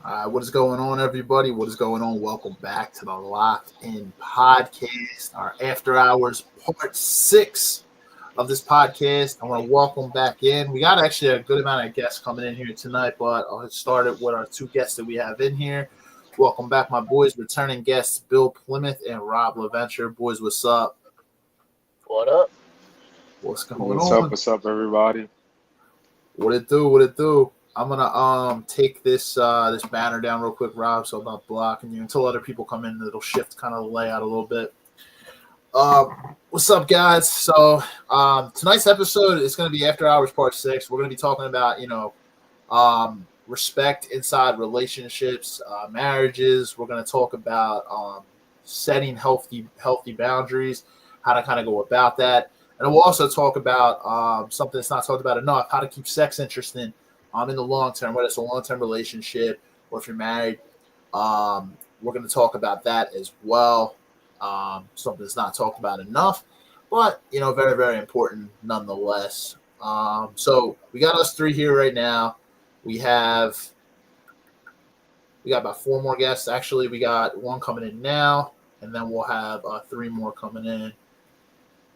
What is going on, everybody? What is going on? Welcome back to the Locked In Podcast, our After Hours Part 6 of this podcast. I want to welcome back in. We got actually a good amount of guests coming in here tonight, but I'll get started with our two guests that we have in here. Welcome back, my boys, returning guests, Bill Plymouth and Rob Laventure. Boys, what's up? What up? What's going What's on? up? What's up, everybody? What it do? What it do? I'm gonna take this this banner down real quick, Rob, so I'm not blocking you until other people come in. It'll shift kind of the layout a little bit. What's up, guys? So tonight's episode is going to be After Hours Part 6. We're going to be talking about respect inside relationships, marriages. We're going to talk about setting healthy boundaries, how to kind of go about that. And we'll also talk about something that's not talked about enough, how to keep sex interesting in the long term, whether it's a long-term relationship or if you're married. We're going to talk about that as well. Something that's not talked about enough, but, very, very important nonetheless. So we got us three here right now. We got about four more guests. Actually, we got one coming in now, and then we'll have three more coming in.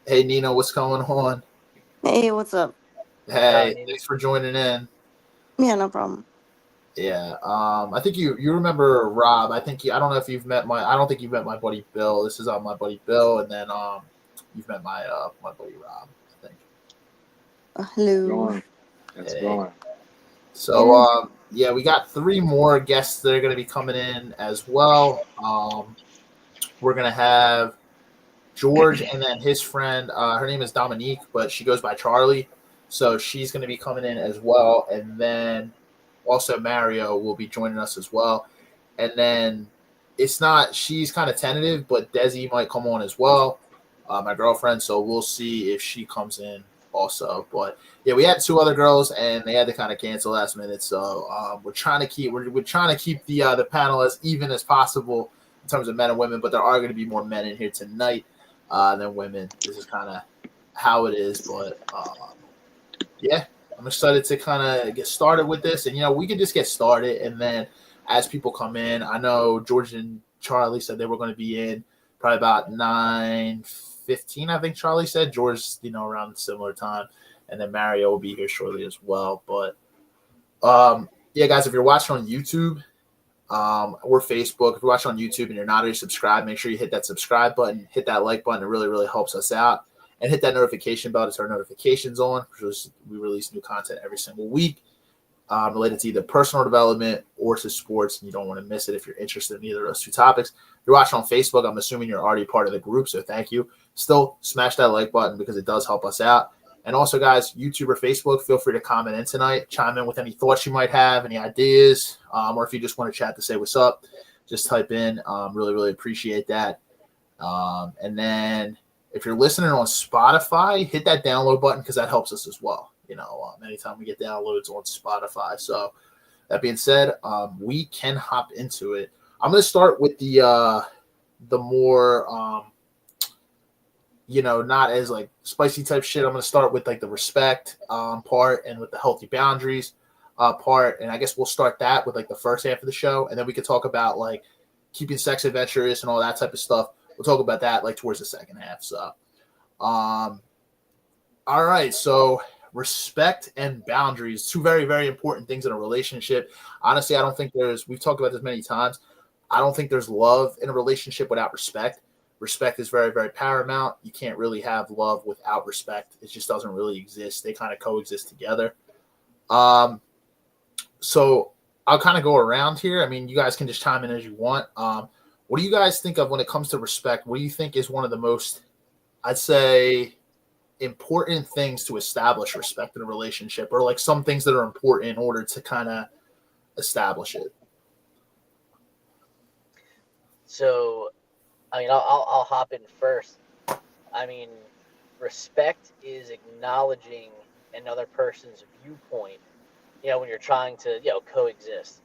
Hey, Nina, what's going on? Hey, what's up? Hey, thanks for joining in. Yeah, no problem. Yeah, I think you remember Rob. I don't know if you've met I don't think you've met my buddy Bill. This is my buddy Bill, and then you've met my buddy Rob, I think. Hello. It's going. So yeah, we got three more guests that are going to be coming in as well. We're gonna have George and then his friend. Her name is Dominique, but she goes by Charli, so she's going to be coming in as well, and then. Also, Mario will be joining us as well. And then she's kind of tentative, but Desi might come on as well, my girlfriend. So we'll see if she comes in also. But yeah, we had two other girls and they had to kind of cancel last minute. So we're trying to keep the panel as even as possible in terms of men and women. But there are going to be more men in here tonight than women. This is kind of how it is. But yeah. I'm excited to kind of get started with this, and we can just get started, and then as people come in, I know George and Charli said they were going to be in probably about 9:15. I think Charli said George, around a similar time, and then Mario will be here shortly as well. But yeah, guys, if you're watching on YouTube or Facebook, if you're watching on YouTube and you're not already subscribed, make sure you hit that subscribe button, hit that like button. It really, really helps us out. And hit that notification bell to turn notifications on because we release new content every single week related to either personal development or to sports. And you don't want to miss it if you're interested in either of those two topics. If you're watching on Facebook, I'm assuming you're already part of the group, so thank you. Still, smash that like button because it does help us out. And also, guys, YouTube or Facebook, feel free to comment in tonight. Chime in with any thoughts you might have, any ideas, or if you just want to chat to say what's up, just type in. Really, really appreciate that. And then if you're listening on Spotify, hit that download button because that helps us as well. Anytime we get downloads on Spotify. So that being said, we can hop into it. I'm going to start with the more, not as like spicy type shit. I'm going to start with like the respect part and with the healthy boundaries part. And I guess we'll start that with like the first half of the show. And then we could talk about like keeping sex adventurous and all that type of stuff. We'll talk about that like towards the second half. So, all right. So respect and boundaries, two very, very important things in a relationship. Honestly, I don't think we've talked about this many times. I don't think there's love in a relationship without respect. Respect is very, very paramount. You can't really have love without respect. It just doesn't really exist. They kind of coexist together. So I'll kind of go around here. I mean, you guys can just chime in as you want. What do you guys think of when it comes to respect? What do you think is one of the most, I'd say, important things to establish respect in a relationship, or like some things that are important in order to kind of establish it? So, I mean, I'll hop in first. I mean, respect is acknowledging another person's viewpoint, when you're trying to, coexist.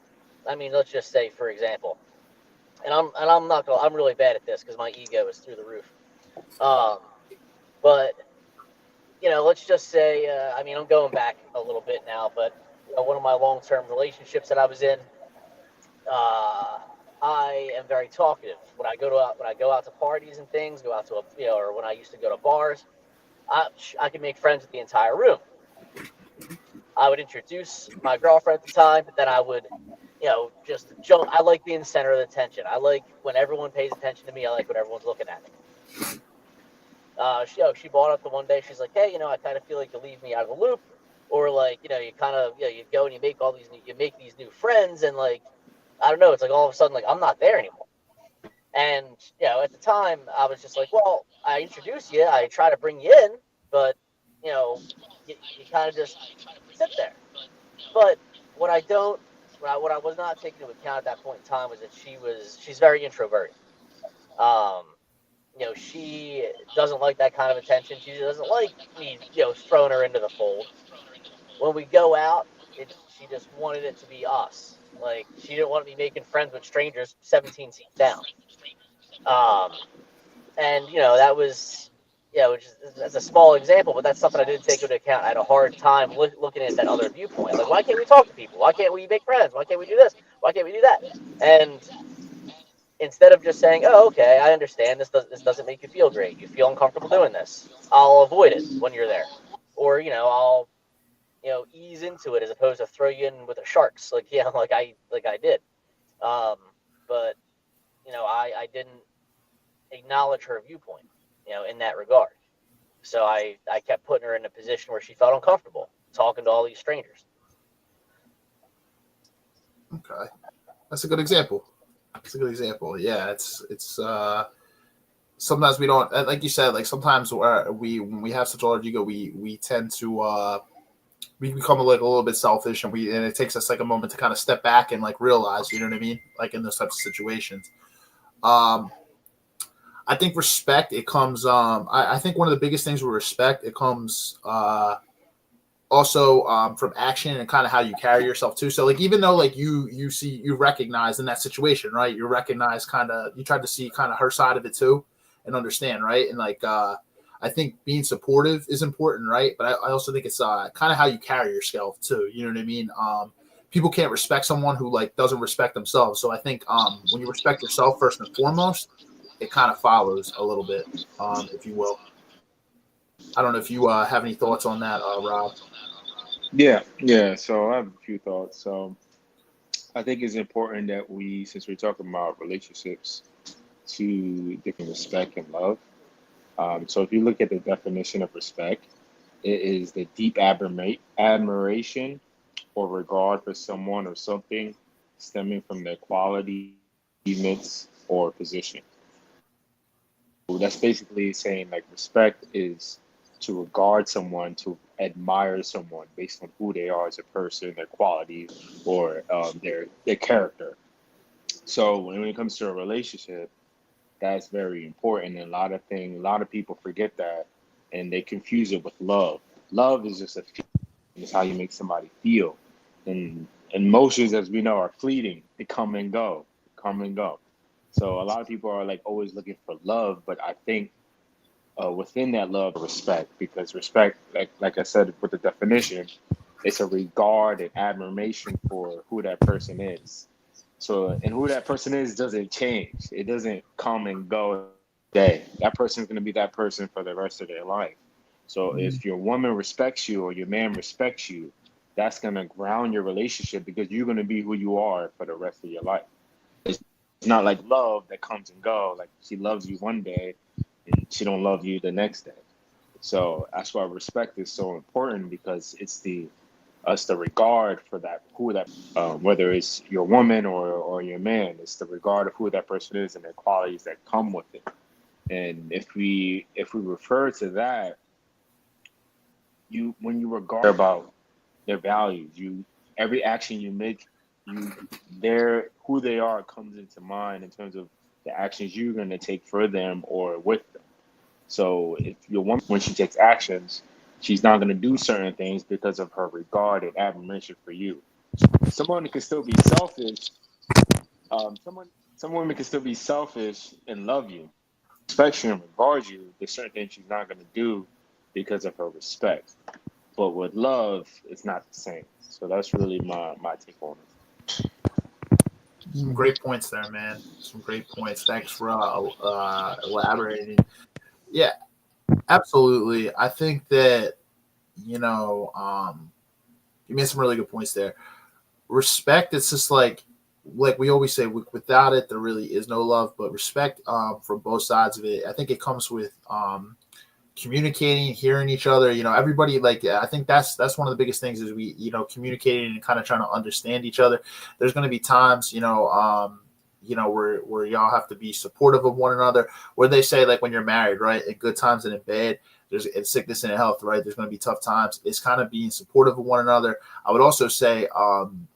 I mean, let's just say, for example, and I'm really bad at this because my ego is through the roof. But let's just say, I'm going back a little bit now, but one of my long-term relationships that I was in, I am very talkative. When I go out to parties and things, go out to or when I used to go to bars, I could make friends with the entire room. I would introduce my girlfriend at the time, but then I would, just jump. I like being the center of the attention. I like when everyone pays attention to me. I like when everyone's looking at me. She brought up the one day. She's like, hey, I kind of feel like you leave me out of the loop, or like, you kind of, you go and you make these new friends, and like, I don't know, it's like all of a sudden, like I'm not there anymore. And at the time, I was just like, well, I introduce you, I try to bring you in, but you kind of just sit there. But what I don't, what I was not taking into account at that point in time was that she's very introverted. Um, she doesn't like that kind of attention. She doesn't like me, throwing her into the fold. When we go out, she just wanted it to be us. Like she didn't want me making friends with strangers 17 seats down. Um, and that was, which is that's a small example, but that's something I didn't take into account. I had a hard time looking at that other viewpoint. Like, why can't we talk to people? Why can't we make friends? Why can't we do this? Why can't we do that? And instead of just saying, "Oh, okay, I understand. This doesn't make you feel great. You feel uncomfortable doing this. I'll avoid it when you're there," or I'll ease into it as opposed to throw you in with the sharks, like like I did. Um, but I didn't acknowledge her viewpoint, in that regard. So I kept putting her in a position where she felt uncomfortable talking to all these strangers. Okay, that's a good example. It's a good example. Yeah, it's sometimes we don't, like you said, like sometimes when we have such a large ego, we tend to we become like a little bit selfish, and it takes us like a moment to kind of step back and like realize, you know what I mean, like in those types of situations. Um, I think respect, it comes. I think one of the biggest things with respect, it comes also from action and kind of how you carry yourself too. So like even though like you recognize in that situation, right? You recognize you try to see kind of her side of it too and understand, right? And like I think being supportive is important, right? But I also think it's kind of how you carry yourself too. You know what I mean? People can't respect someone who like doesn't respect themselves. So I think when you respect yourself first and foremost, it kind of follows a little bit, if you will. I don't know if you have any thoughts on that, Rob. Yeah. So I have a few thoughts. So I think it's important that since we're talking about relationships, to different respect and love. So if you look at the definition of respect, it is the deep admiration or regard for someone or something stemming from their quality, achievements, or position. So that's basically saying like respect is to regard someone, to admire someone based on who they are as a person, their qualities, or their character. So when it comes to a relationship, that's very important. And a lot of people forget that, and they confuse it with love. Love is just a feeling. It's how you make somebody feel. And emotions, as we know, are fleeting. They come and go. So a lot of people are like always looking for love, but I think within that love, respect, because respect, like I said with the definition, it's a regard and admiration for who that person is. So, and who that person is doesn't change. It doesn't come and go day. That person's going to be that person for the rest of their life. So if your woman respects you or your man respects you, that's going to ground your relationship because you're going to be who you are for the rest of your life. It's not like love that comes and go. Like she loves you one day and she don't love you the next day. So that's why respect is so important because it's the regard for that who that whether it's your woman or your man, it's the regard of who that person is and the qualities that come with it. And if we refer to that, when you regard about their values, every action you make, their who they are comes into mind in terms of the actions you're going to take for them or with them. So if your woman, when she takes actions, she's not going to do certain things because of her regard and admiration for you. Someone can still be selfish. Some women can still be selfish and love you, respect you and regard you. There's certain things she's not going to do because of her respect. But with love, it's not the same. So that's really my take on it. Some great points there, man. Some great points. Thanks for elaborating. Yeah, absolutely. I think that, you made some really good points there. Respect, it's just like we always say, without it, there really is no love. But respect from both sides of it, I think it comes with communicating, hearing each other. Everybody, I think that's one of the biggest things is we, communicating and kind of trying to understand each other. There's going to be times, where y'all have to be supportive of one another. Where they say, like, when you're married, right, in good times and in bad, there's in sickness and in health, right, there's going to be tough times. It's kind of being supportive of one another. I would also say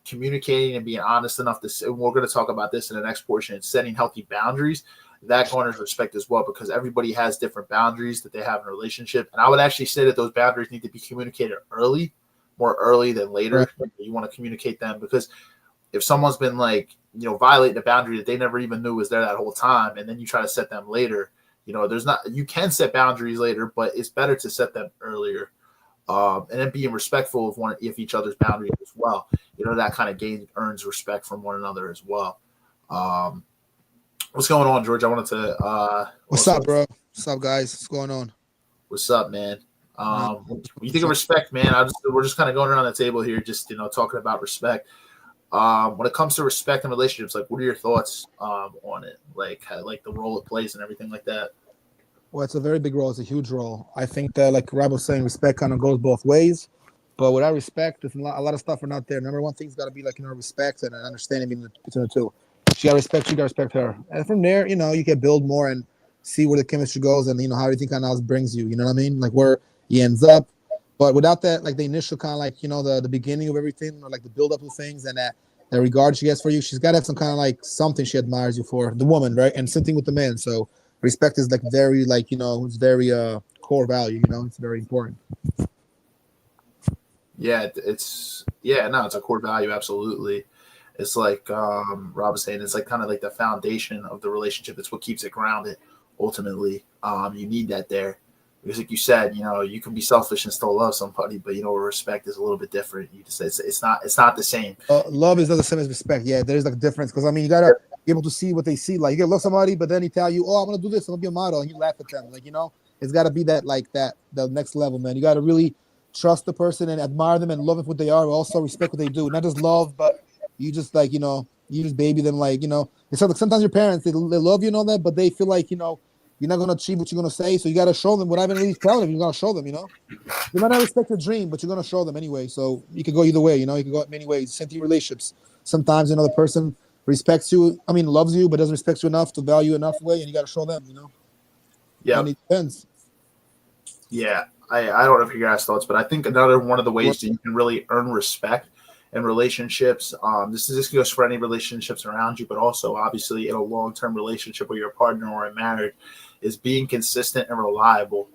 communicating and being honest enough to, we're going to talk about this in the next portion, setting healthy boundaries. That garners respect as well, because everybody has different boundaries that they have in a relationship. And I would actually say that those boundaries need to be communicated more early than later. Right. You want to communicate them, because if someone's been violating a boundary that they never even knew was there that whole time, and then you try to set them later, you can set boundaries later, but it's better to set them earlier. And then being respectful of each other's boundaries as well. That kind of earns respect from one another as well. What's going on, George? I wanted to. What's up, bro? What's up, guys? What's going on? What's up, man? When you think of respect, man, we're just kind of going around the table here, just talking about respect. When it comes to respect in relationships, what are your thoughts on it? Like the role it plays and everything like that. Well, it's a very big role. It's a huge role. I think that, like Ramos was saying, respect kind of goes both ways. But without respect, there's a lot of stuff are not there. Number one thing's got to be respect and an understanding between the two. She got to respect. You got to respect her. And from there, you can build more and see where the chemistry goes, and how everything kind of brings you. You know what I mean? Like where he ends up. But without that, the initial kind of the beginning of everything, or the build up of things, and that regard she has for you, she's got to have some kind of something she admires you for, the woman, right? And same thing with the man. So respect is very it's very core value. It's very important. Yeah, it's a core value, absolutely. It's like Rob was saying, it's kind of the foundation of the relationship. It's what keeps it grounded. Ultimately, you need that there, because like you said, you can be selfish and still love somebody, but respect is a little bit different. You just it's not the same. Love is not the same as respect. Yeah, there's a difference, because you gotta be able to see what they see. You gotta love somebody, but then he tell you, "Oh, I'm gonna do this. I'm gonna be a model," and you laugh at them. It's got to be that the next level, man. You got to really trust the person and admire them and love them for what they are, but also respect what they do. Not just love, but you just you just baby them, it's sometimes your parents, they love you and all that, but they feel you're not gonna achieve what you're gonna say, so you gotta show them what I've been really telling them. You gotta show them, they might not respect your dream, but you're gonna show them anyway. So you can go either way, you can go many ways. Same thing in relationships. Sometimes another person respects you, loves you, but doesn't respect you enough to value enough way, and you gotta show them, Yeah, and it depends. Yeah, I don't know if you guys' thoughts, but I think another one of the ways that you can really earn respect in relationships, this goes for any relationships around you, but also obviously in a long-term relationship with your partner or in marriage, is being consistent and reliable.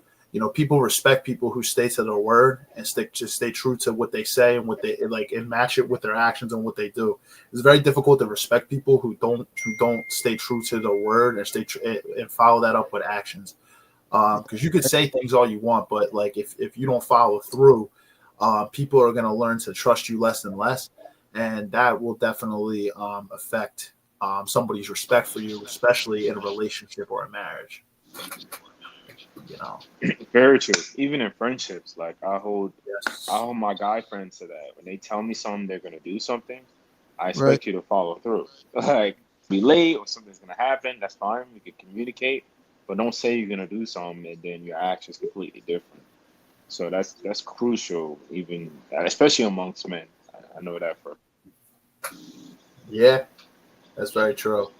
People respect people who stay to their word and stay true to what they say and what they and match it with their actions and what they do. It's very difficult to respect people who don't stay true to their word and follow that up with actions. Because you could say things all you want, but if you don't follow through, people are going to learn to trust you less and less, and that will definitely affect somebody's respect for you, especially in a relationship or a marriage. Very true. Even in friendships, I hold my guy friends to that. When they tell me something, they're going to do something, I expect you to follow through. Be late or something's going to happen, that's fine. We can communicate. But don't say you're gonna do something and then your action's completely different. So that's crucial, even especially amongst men. I know that for. Yeah, that's very true.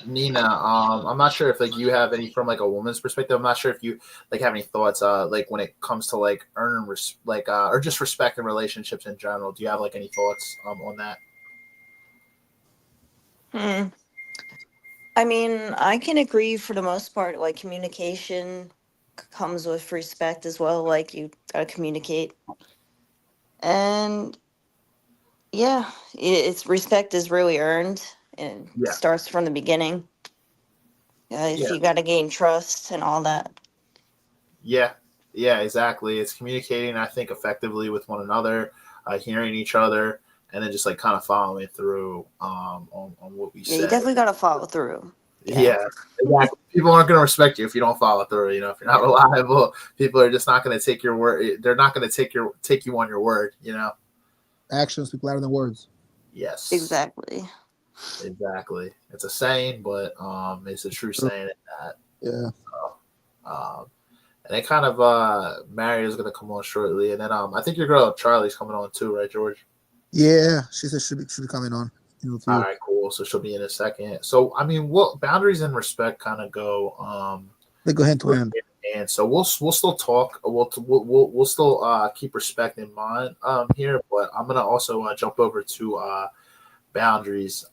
Nina, I'm not sure if you have any from a woman's perspective. I'm not sure if you have any thoughts when it comes to earning or just respect in relationships in general. Do you have any thoughts on that? I can agree for the most part. Communication comes with respect as well. You gotta communicate, and yeah, it's respect is really earned and starts from the beginning. You gotta gain trust and all that. Yeah, exactly. It's communicating, I think, effectively with one another, hearing each other, and then just like kind of following through on what we Yeah, you say. definitely got to follow through. Yeah, exactly. People aren't going to respect you if you don't follow through. You know, if you're not reliable, people are just not going to take your word. They're not going to take you on your word. You know, Actions speak louder than words. yes, Exactly. It's a saying, but it's a true saying that. Yeah. Um, and then kind of Marius is going to come on shortly, and then I think your girl Charli's coming on too, right, George? Yeah, she said should be coming on in a few. All right, cool. So she'll be in a second. So I mean, what boundaries and respect kind of go? They go hand to hand. And so we'll still talk. We'll still keep respect in mind here, but I'm gonna also jump over to boundaries.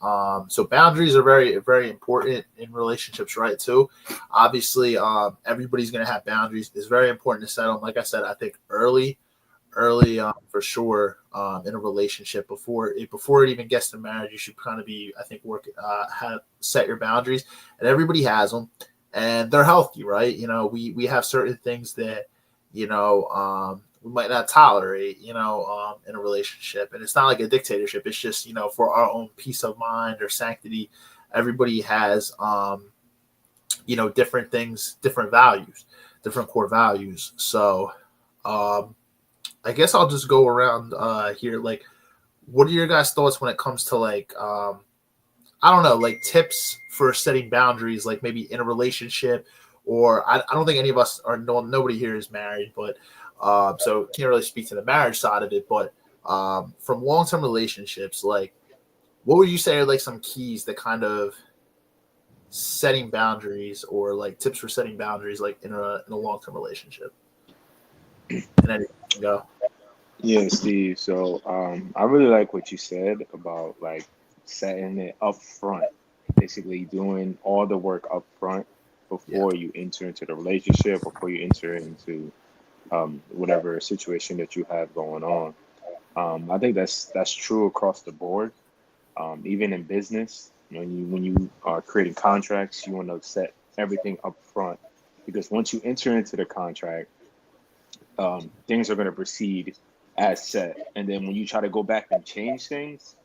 So boundaries are very very important in relationships, right? Too. Obviously, everybody's gonna have boundaries. It's very important to set them. Like I said, I think early for sure in a relationship before it even gets to marriage. You should kind of be, I think, set your boundaries, and everybody has them, and they're healthy, right? You know, we have certain things that we might not tolerate, in a relationship, and it's not like a dictatorship. It's just for our own peace of mind or sanctity. Everybody has different things, different values, different core values. So I guess I'll just go around here. Like, what are your guys' thoughts when it comes to like, I don't know, like tips for setting boundaries, like maybe in a relationship, or I don't think any of us are, nobody here is married, but so can't really speak to the marriage side of it. But from long-term relationships, like, what would you say are like some keys that kind of setting boundaries, or like tips for setting boundaries, like in a long-term relationship? And then you can go. Yeah, Steve. So I really like what you said about like setting it up front, basically doing all the work up front before you enter into the relationship, before you enter into whatever situation that you have going on. I think that's true across the board. Even in business, when you are creating contracts, you want to set everything up front, because once you enter into the contract, things are going to proceed as set. And then when you try to go back and change things,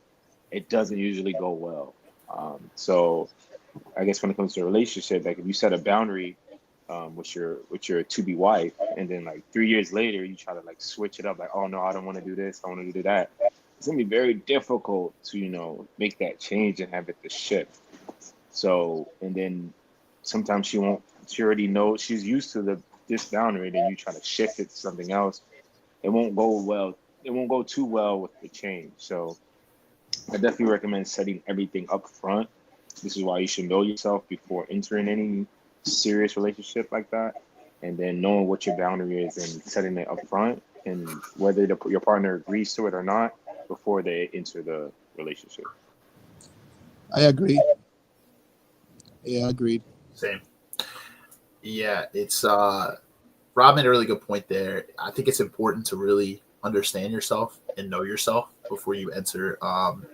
it doesn't usually go well. So I guess when it comes to a relationship, like if you set a boundary with your to be wife, and then like 3 years later you try to like switch it up, like, oh no, I don't want to do this, I want to do that. It's gonna be very difficult to make that change and have it to shift. So, and then sometimes she won't. She already knows, she's used to this boundary. Then you try to shift it to something else, it won't go well. It won't go too well with the change. So I definitely recommend setting everything up front. This is why you should know yourself before entering any serious relationship like that, and then knowing what your boundary is and setting it up front, and whether your partner agrees to it or not before they enter the relationship. I agree. Yeah, agreed. Same. Yeah, it's Rob made a really good point there. I think it's important to really understand yourself and know yourself before you enter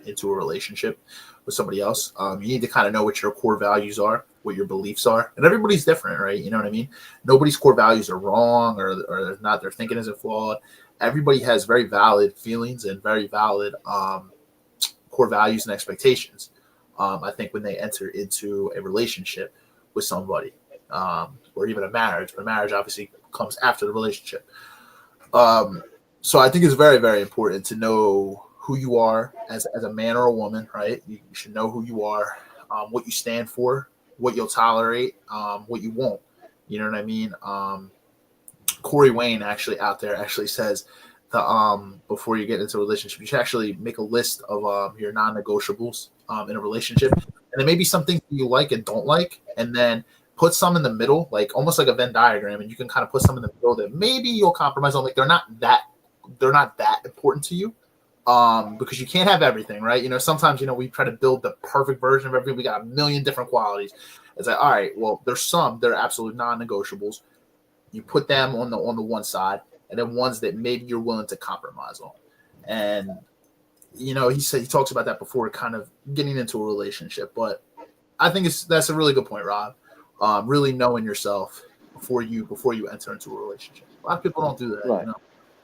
into a relationship with somebody else. You need to kind of know what your core values are, what your beliefs are, and everybody's different, right? You know what I mean? Nobody's core values are wrong or not. Their thinking isn't flawed. Everybody has very valid feelings and very valid core values and expectations. I think when they enter into a relationship with somebody, or even a marriage, but marriage obviously comes after the relationship. So I think it's very, very important to know who you are as a man or a woman, right? You should know who you are, what you stand for, what you'll tolerate, what you won't. You know what I mean? Corey Wayne actually out there actually says that before you get into a relationship, you should actually make a list of your non-negotiables in a relationship, and there may be some things you like and don't like, and then put some in the middle, like almost like a Venn diagram, and you can kind of put some in the middle that maybe you'll compromise on. Like they're not that important to you, because you can't have everything, right? Sometimes we try to build the perfect version of everything. We got a million different qualities. It's like, all right, well, there's some that are absolute non-negotiables. You put them on the one side, and then ones that maybe you're willing to compromise on. And he talks about that before kind of getting into a relationship. But I think that's a really good point, Rob. Really knowing yourself before you enter into a relationship. A lot of people don't do that. Right.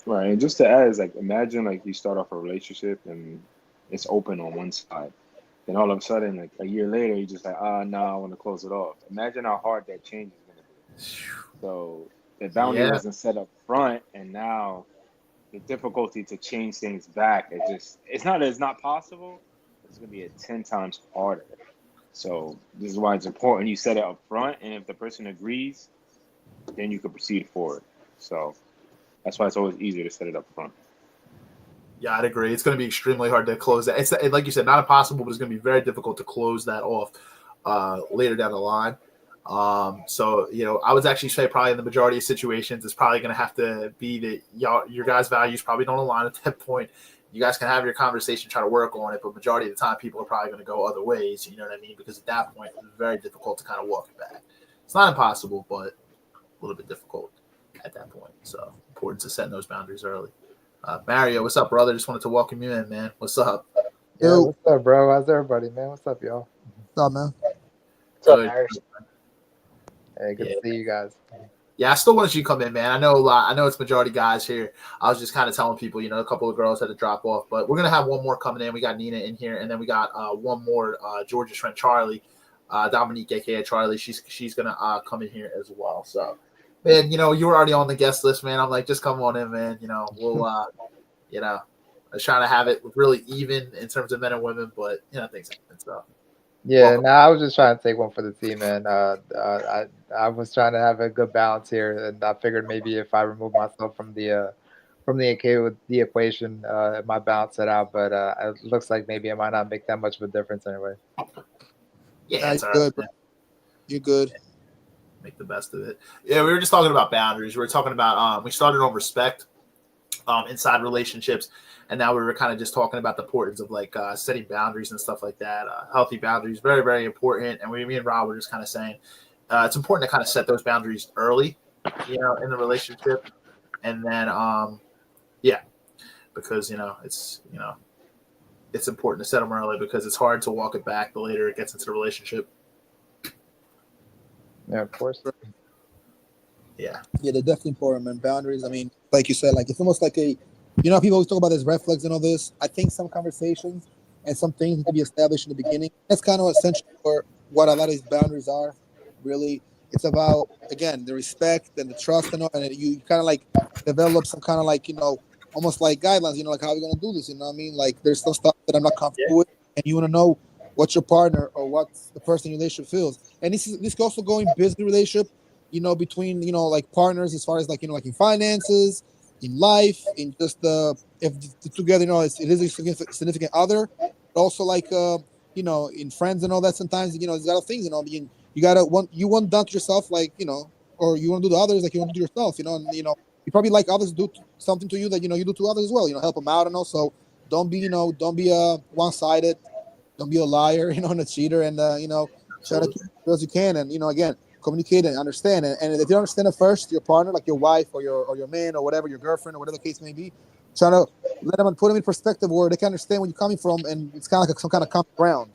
Right. And just to add is like, imagine like you start off a relationship and it's open on one side. Then all of a sudden, like a year later, you're just like, no, I want to close it off. Imagine how hard that change is going to be. So the boundary Yeah. wasn't set up front, and now the difficulty to change things back it's not possible. It's going to be 10 times harder. So this is why it's important you set it up front, and if the person agrees, then you can proceed forward. So that's why it's always easier to set it up front. Yeah, I'd agree. It's going to be extremely hard to close that. It's like you said, not impossible, but it's going to be very difficult to close that off later down the line. So, I would actually say probably in the majority of situations, it's probably going to have to be that your guys' values probably don't align at that point. You guys can have your conversation, try to work on it, but majority of the time, people are probably going to go other ways. You know what I mean? Because at that point, it's very difficult to kind of walk it back. It's not impossible, but a little bit difficult at that point. So, important to set those boundaries early. Mario, what's up, brother? Just wanted to welcome you in, man. What's up? Yeah, what's up, bro? How's everybody, man? What's up, y'all? What's up, man? What's up, Marius? Hey, good to see you guys. Yeah, I still wanted you to come in, man. I know a lot. I know it's majority guys here. I was just kind of telling people, a couple of girls had to drop off, but we're gonna have one more coming in. We got Nina in here, and then we got one more George's friend Charli, Dominique, aka Charli. She's gonna come in here as well. So, man, you were already on the guest list, man. I'm like, just come on in, man. We'll I was trying to have it really even in terms of men and women, but things happen. So. Yeah, I was just trying to take one for the team, man. I was trying to have a good balance here, and I figured maybe if I remove myself from the equation, it might balance it out. But it looks like maybe it might not make that much of a difference anyway. Yeah, it's all good. right. You're good. Make the best of it. Yeah, we were just talking about boundaries. We were talking about we started on respect inside relationships. And now we were kind of just talking about the importance of like setting boundaries and stuff like that. Healthy boundaries, very, very important. And me and Rob were just kind of saying it's important to kind of set those boundaries early, in the relationship. And then, because, it's important to set them early because it's hard to walk it back the later it gets into the relationship. Yeah, of course. Yeah. Yeah, they're definitely important, man. Boundaries. I mean, like you said, like it's almost like people always talk about this red flags and all this. I think some conversations and some things need to be established in the beginning. That's kind of essential for what a lot of these boundaries are. Really, it's about, again, the respect and the trust and all, and you kind of like develop some kind of like, almost like guidelines, like how are we going to do this? You know what I mean? Like there's some stuff that I'm not comfortable with, and you want to know what your partner or what the person in your relationship feels. And this can also go in business relationship, between, like partners as far as like, like in finances, in life, in just if together, it is a significant other, but also like in friends and all that. Sometimes there's a lot of things you want done to yourself, like or you want to do to others like you want to do yourself, and you probably like others do something to you that you do to others as well. Help them out and also don't be one-sided, don't be a liar, and a cheater, and try to keep it as well as you can, and again, communicate and understand, and if you don't understand it first, your partner, like your wife or your man or whatever, your girlfriend or whatever the case may be, try to let them put them in perspective where they can understand where you're coming from, and it's kind of like some kind of common ground.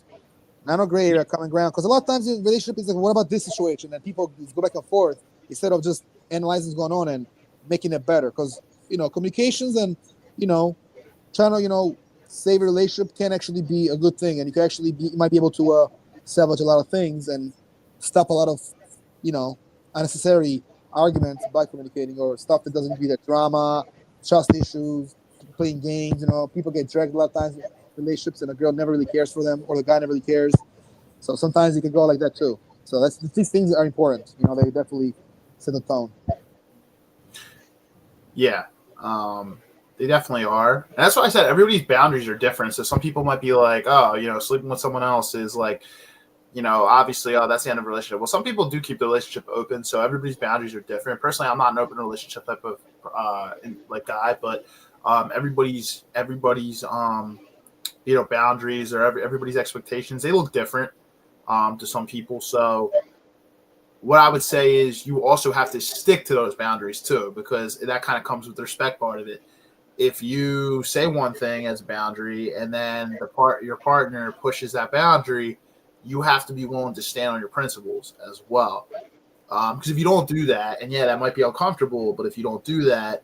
Not no gray area, common ground, because a lot of times in relationship is like, what about this situation? And people just go back and forth instead of just analyzing what's going on and making it better. Because communications and trying to save a relationship can actually be a good thing, and you might be able to salvage a lot of things and stop a lot of unnecessary arguments by communicating, or stuff that doesn't be that drama, trust issues, playing games. People get dragged a lot of times in relationships, and the girl never really cares for them, or the guy never really cares. So sometimes it can go like that too. So these things are important. They definitely set the tone. Yeah. They definitely are. And that's why I said everybody's boundaries are different. So some people might be like, oh, sleeping with someone else is like, obviously, that's the end of a relationship. Well, some people do keep the relationship open, so everybody's boundaries are different. Personally, I'm not an open relationship type of guy, but everybody's boundaries or everybody's expectations, they look different to some people. So what I would say is you also have to stick to those boundaries too, because that kind of comes with the respect part of it. If you say one thing as a boundary and then your partner pushes that boundary, you have to be willing to stand on your principles as well. Because if you don't do that, and that might be uncomfortable, but if you don't do that,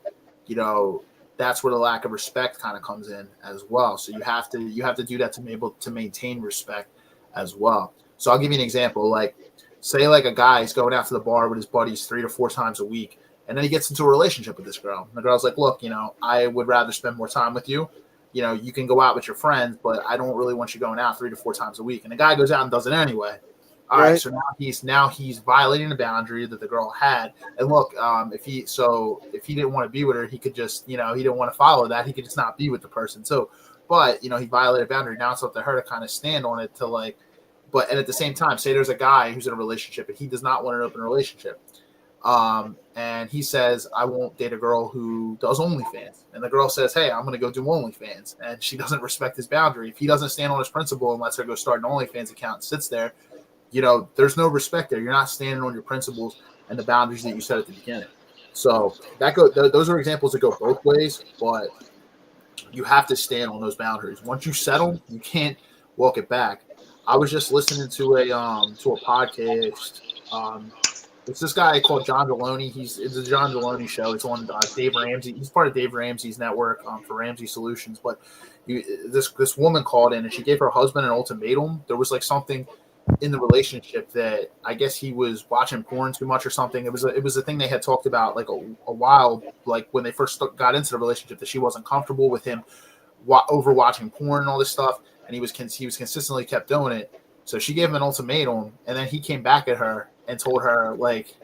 that's where the lack of respect kind of comes in as well. So you have to do that to be able to maintain respect as well. So I'll give you an example. Like, say like a guy's going out to the bar with his buddies 3 to 4 times a week, and then he gets into a relationship with this girl. And the girl's like, look, I would rather spend more time with you. You can go out with your friends, but I don't really want you going out 3 to 4 times a week. And the guy goes out and does it anyway. All right, so now he's violating the boundary that the girl had. And look, if he didn't want to be with her, he could just, he didn't want to follow that. He could just not be with the person. So, but he violated a boundary. Now it's up to her to kind of stand on it and at the same time, say there's a guy who's in a relationship and he does not want an open relationship. And he says, I won't date a girl who does OnlyFans. And the girl says, hey, I'm going to go do OnlyFans. And she doesn't respect his boundary. If he doesn't stand on his principle and lets her go start an OnlyFans account and sits there, there's no respect there. You're not standing on your principles and the boundaries that you set at the beginning. So those are examples that go both ways, but you have to stand on those boundaries. Once you settle, you can't walk it back. I was just listening to a podcast. It's this guy called John Deloney. It's a John Deloney show. It's on Dave Ramsey. He's part of Dave Ramsey's network for Ramsey Solutions. But this woman called in and she gave her husband an ultimatum. There was like something in the relationship that I guess he was watching porn too much or something. It was a thing they had talked about like a while, like when they first got into the relationship, that she wasn't comfortable with him over watching porn and all this stuff, and he was consistently kept doing it. So she gave him an ultimatum, and then he came back at her and told her like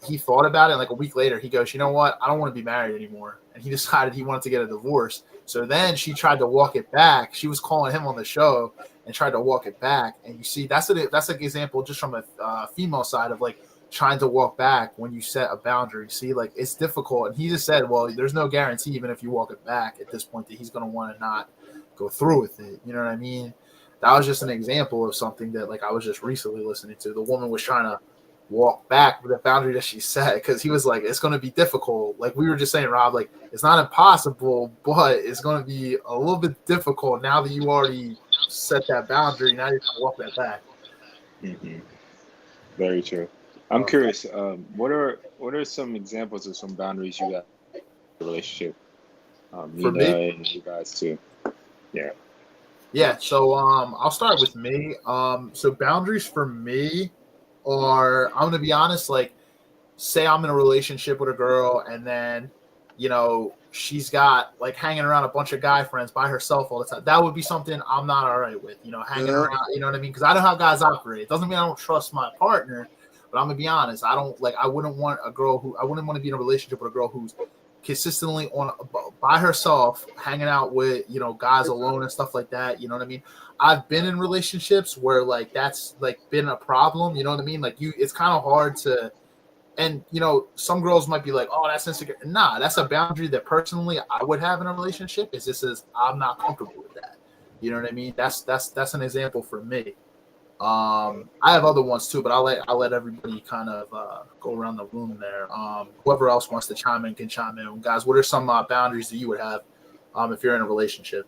he thought about it. And like a week later, he goes, you know what? I don't want to be married anymore. And he decided he wanted to get a divorce. So then she tried to walk it back. She was calling him on the show and tried to walk it back. And you see, that's an example just from a female side of like trying to walk back when you set a boundary. See, like it's difficult. And he just said, well, there's no guarantee, even if you walk it back at this point, that he's going to want to not go through with it. You know what I mean? That was just an example of something that like I was just recently listening to. The woman was trying to walk back with the boundary that she set, because he was like, it's going to be difficult. Like we were just saying, Rob, like it's not impossible, but it's going to be a little bit difficult now that you already set that boundary. Now you can walk that back. Mm-hmm. Very true. I'm curious, what are some examples of some boundaries you got in a relationship? Nina and you guys too. Yeah. So I'll start with me. So boundaries for me are, I'm gonna be honest, like say I'm in a relationship with a girl and then she's got like hanging around a bunch of guy friends by herself all the time. That would be something I'm not all right with, hanging around, you know what I mean? Because I know how guys operate. It doesn't mean I don't trust my partner, but I'm gonna be honest, I wouldn't want to be in a relationship with a girl who's consistently by herself, hanging out with guys alone and stuff like that. You know what I mean? I've been in relationships where like that's like been a problem. You know what I mean? Like it's kind of hard to, and some girls might be like, oh, that's insecure. Nah, that's a boundary that personally I would have in a relationship. Is this is I'm not comfortable with that. You know what I mean? That's an example for me. I have other ones too, but I'll let everybody kind of go around the room there. Whoever else wants to chime in can chime in. Guys, what are some boundaries that you would have if you're in a relationship?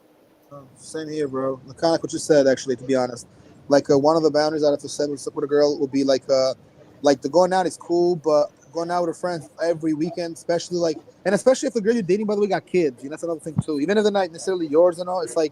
Same here, bro. Kind of like what you said, actually, to be honest. Like one of the boundaries I'd have to set with a girl would be like the going out is cool, but going out with her friends every weekend, especially if the girl you're dating, by the way, got kids. That's another thing too. Even if they're not necessarily yours and all, it's like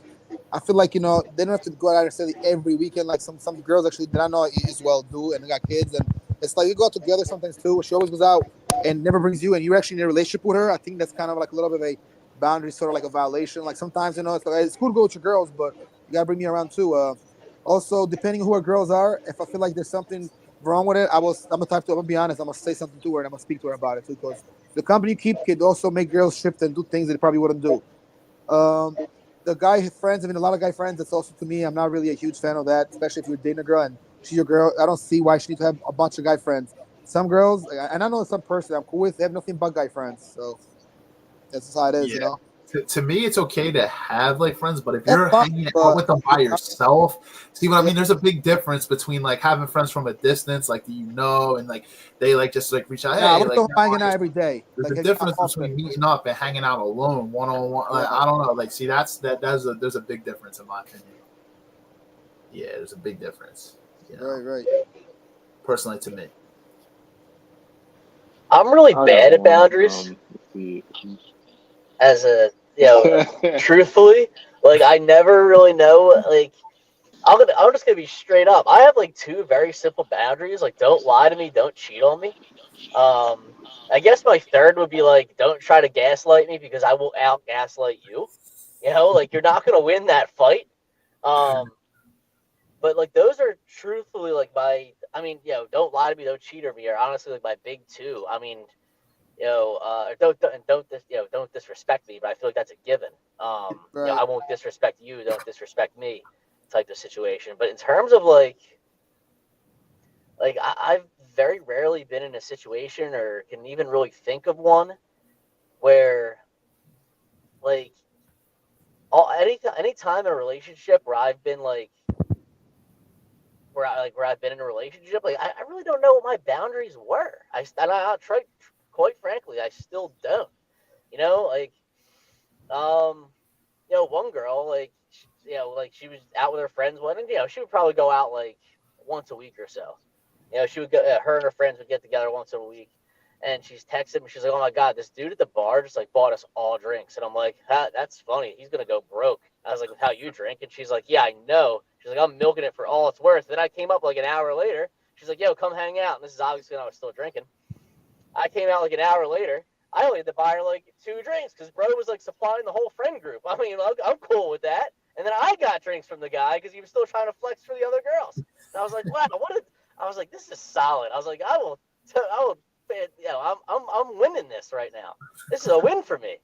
I feel like they don't have to go out necessarily every weekend. Like some girls actually that I know as well do, and they got kids, and it's like you go out together sometimes too. She always goes out and never brings you, and you're actually in a relationship with her. I think that's kind of like a little bit of a boundary, sort of like a violation. Like sometimes it's cool to go with your girls, but you gotta bring me around too. Also, depending on who our girls are, if I feel like there's something wrong with it, I'm the type to, I'm gonna be honest, I'm gonna say something to her and I'm gonna speak to her about it too, because the company you keep could also make girls shift and do things that they probably wouldn't do. The guy friends, a lot of guy friends, it's also, to me, I'm not really a huge fan of that, especially if you're dating a girl and she's your girl. I don't see why she needs to have a bunch of guy friends. Some girls, and I know some person I'm cool with, they have nothing but guy friends, so that's just how it is, To me, it's okay to have like friends, but if you're hanging out with them by yourself, see what I mean? There's a big difference between like having friends from a distance, like and like they like just like reach out. Hey, like hanging out every day. There's a difference between meeting up and hanging out alone, one on one. Like, I don't know. Like, see, there's a big difference in my opinion. Yeah, there's a big difference. Right. Personally, to me, I'm really bad at boundaries. as a truthfully, like I never really know. Like I'm just gonna be straight up. I have like two very simple boundaries. Like don't lie to me, don't cheat on me. I guess my third would be like don't try to gaslight me because I will out gaslight you. Like you're not gonna win that fight. Um, but like those are truthfully like I mean, don't lie to me, don't cheat on me are honestly like my big two. I mean, don't disrespect me, but I feel like that's a given. Right. I won't disrespect you, don't disrespect me, type of situation. But in terms of like I've very rarely been in a situation or can even really think of one where like any time in a relationship where I've been like where I've been in a relationship, like I really don't know what my boundaries were. I try, quite frankly, I still don't. Like one girl, like like she was out with her friends one, and she would probably go out like once a week or so. She would go, her and her friends would get together once a week, and she's texting me. She's like, "Oh my god, this dude at the bar just like bought us all drinks," and I'm like, "That's funny. He's gonna go broke." I was like, "With how you drink?" And she's like, "Yeah, I know." She's like, "I'm milking it for all it's worth." Then I came up like an hour later. She's like, "Yo, come hang out." And this is obviously when I was still drinking. I came out like an hour later. I only had to buy her like 2 drinks because bro was like supplying the whole friend group. I mean, I'm cool with that. And then I got drinks from the guy because he was still trying to flex for the other girls. And I was like, wow, I was like, this is solid. I was like, I will, I'm winning this right now. This is a win for me.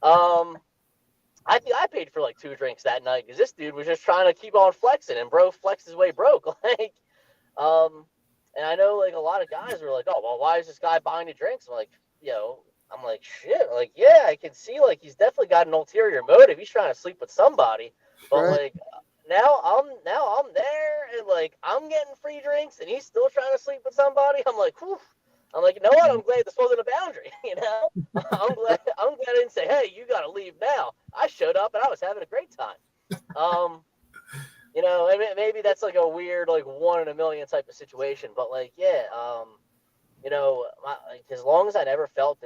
I think I paid for like 2 drinks that night because this dude was just trying to keep on flexing, and bro flexed his way broke. And I know like a lot of guys were like, oh well, why is this guy buying you drinks? I'm like, I'm like, shit, like yeah, I can see like he's definitely got an ulterior motive. He's trying to sleep with somebody, but Right. like now I'm there and like I'm getting free drinks and he's still trying to sleep with somebody. I'm like, whew. I'm like, you know what? I'm glad this wasn't a boundary. I'm glad I didn't say, hey, you got to leave now. I showed up and I was having a great time. Maybe that's like a weird, like 1 in a million type of situation, but like, yeah, as long as I never felt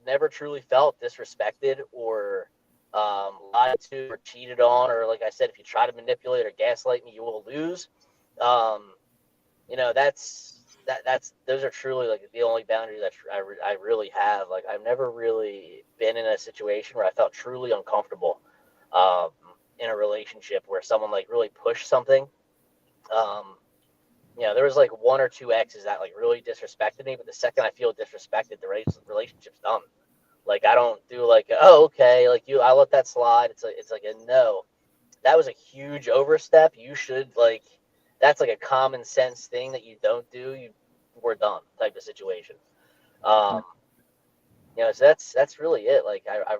never truly felt disrespected or lied to or cheated on, or like I said, if you try to manipulate or gaslight me, you will lose. That's those are truly like the only boundaries I really have. Like I've never really been in a situation where I felt truly uncomfortable um, in a relationship where someone like really pushed something. Um, there was like 1 or 2 exes that like really disrespected me, but the second I feel disrespected, the relationship's done. Like I don't do like, oh okay, like I let that slide. It's like a no. That was a huge overstep. You should like that's like a common sense thing that you don't do. We're done type of situation. So that's really it. Like I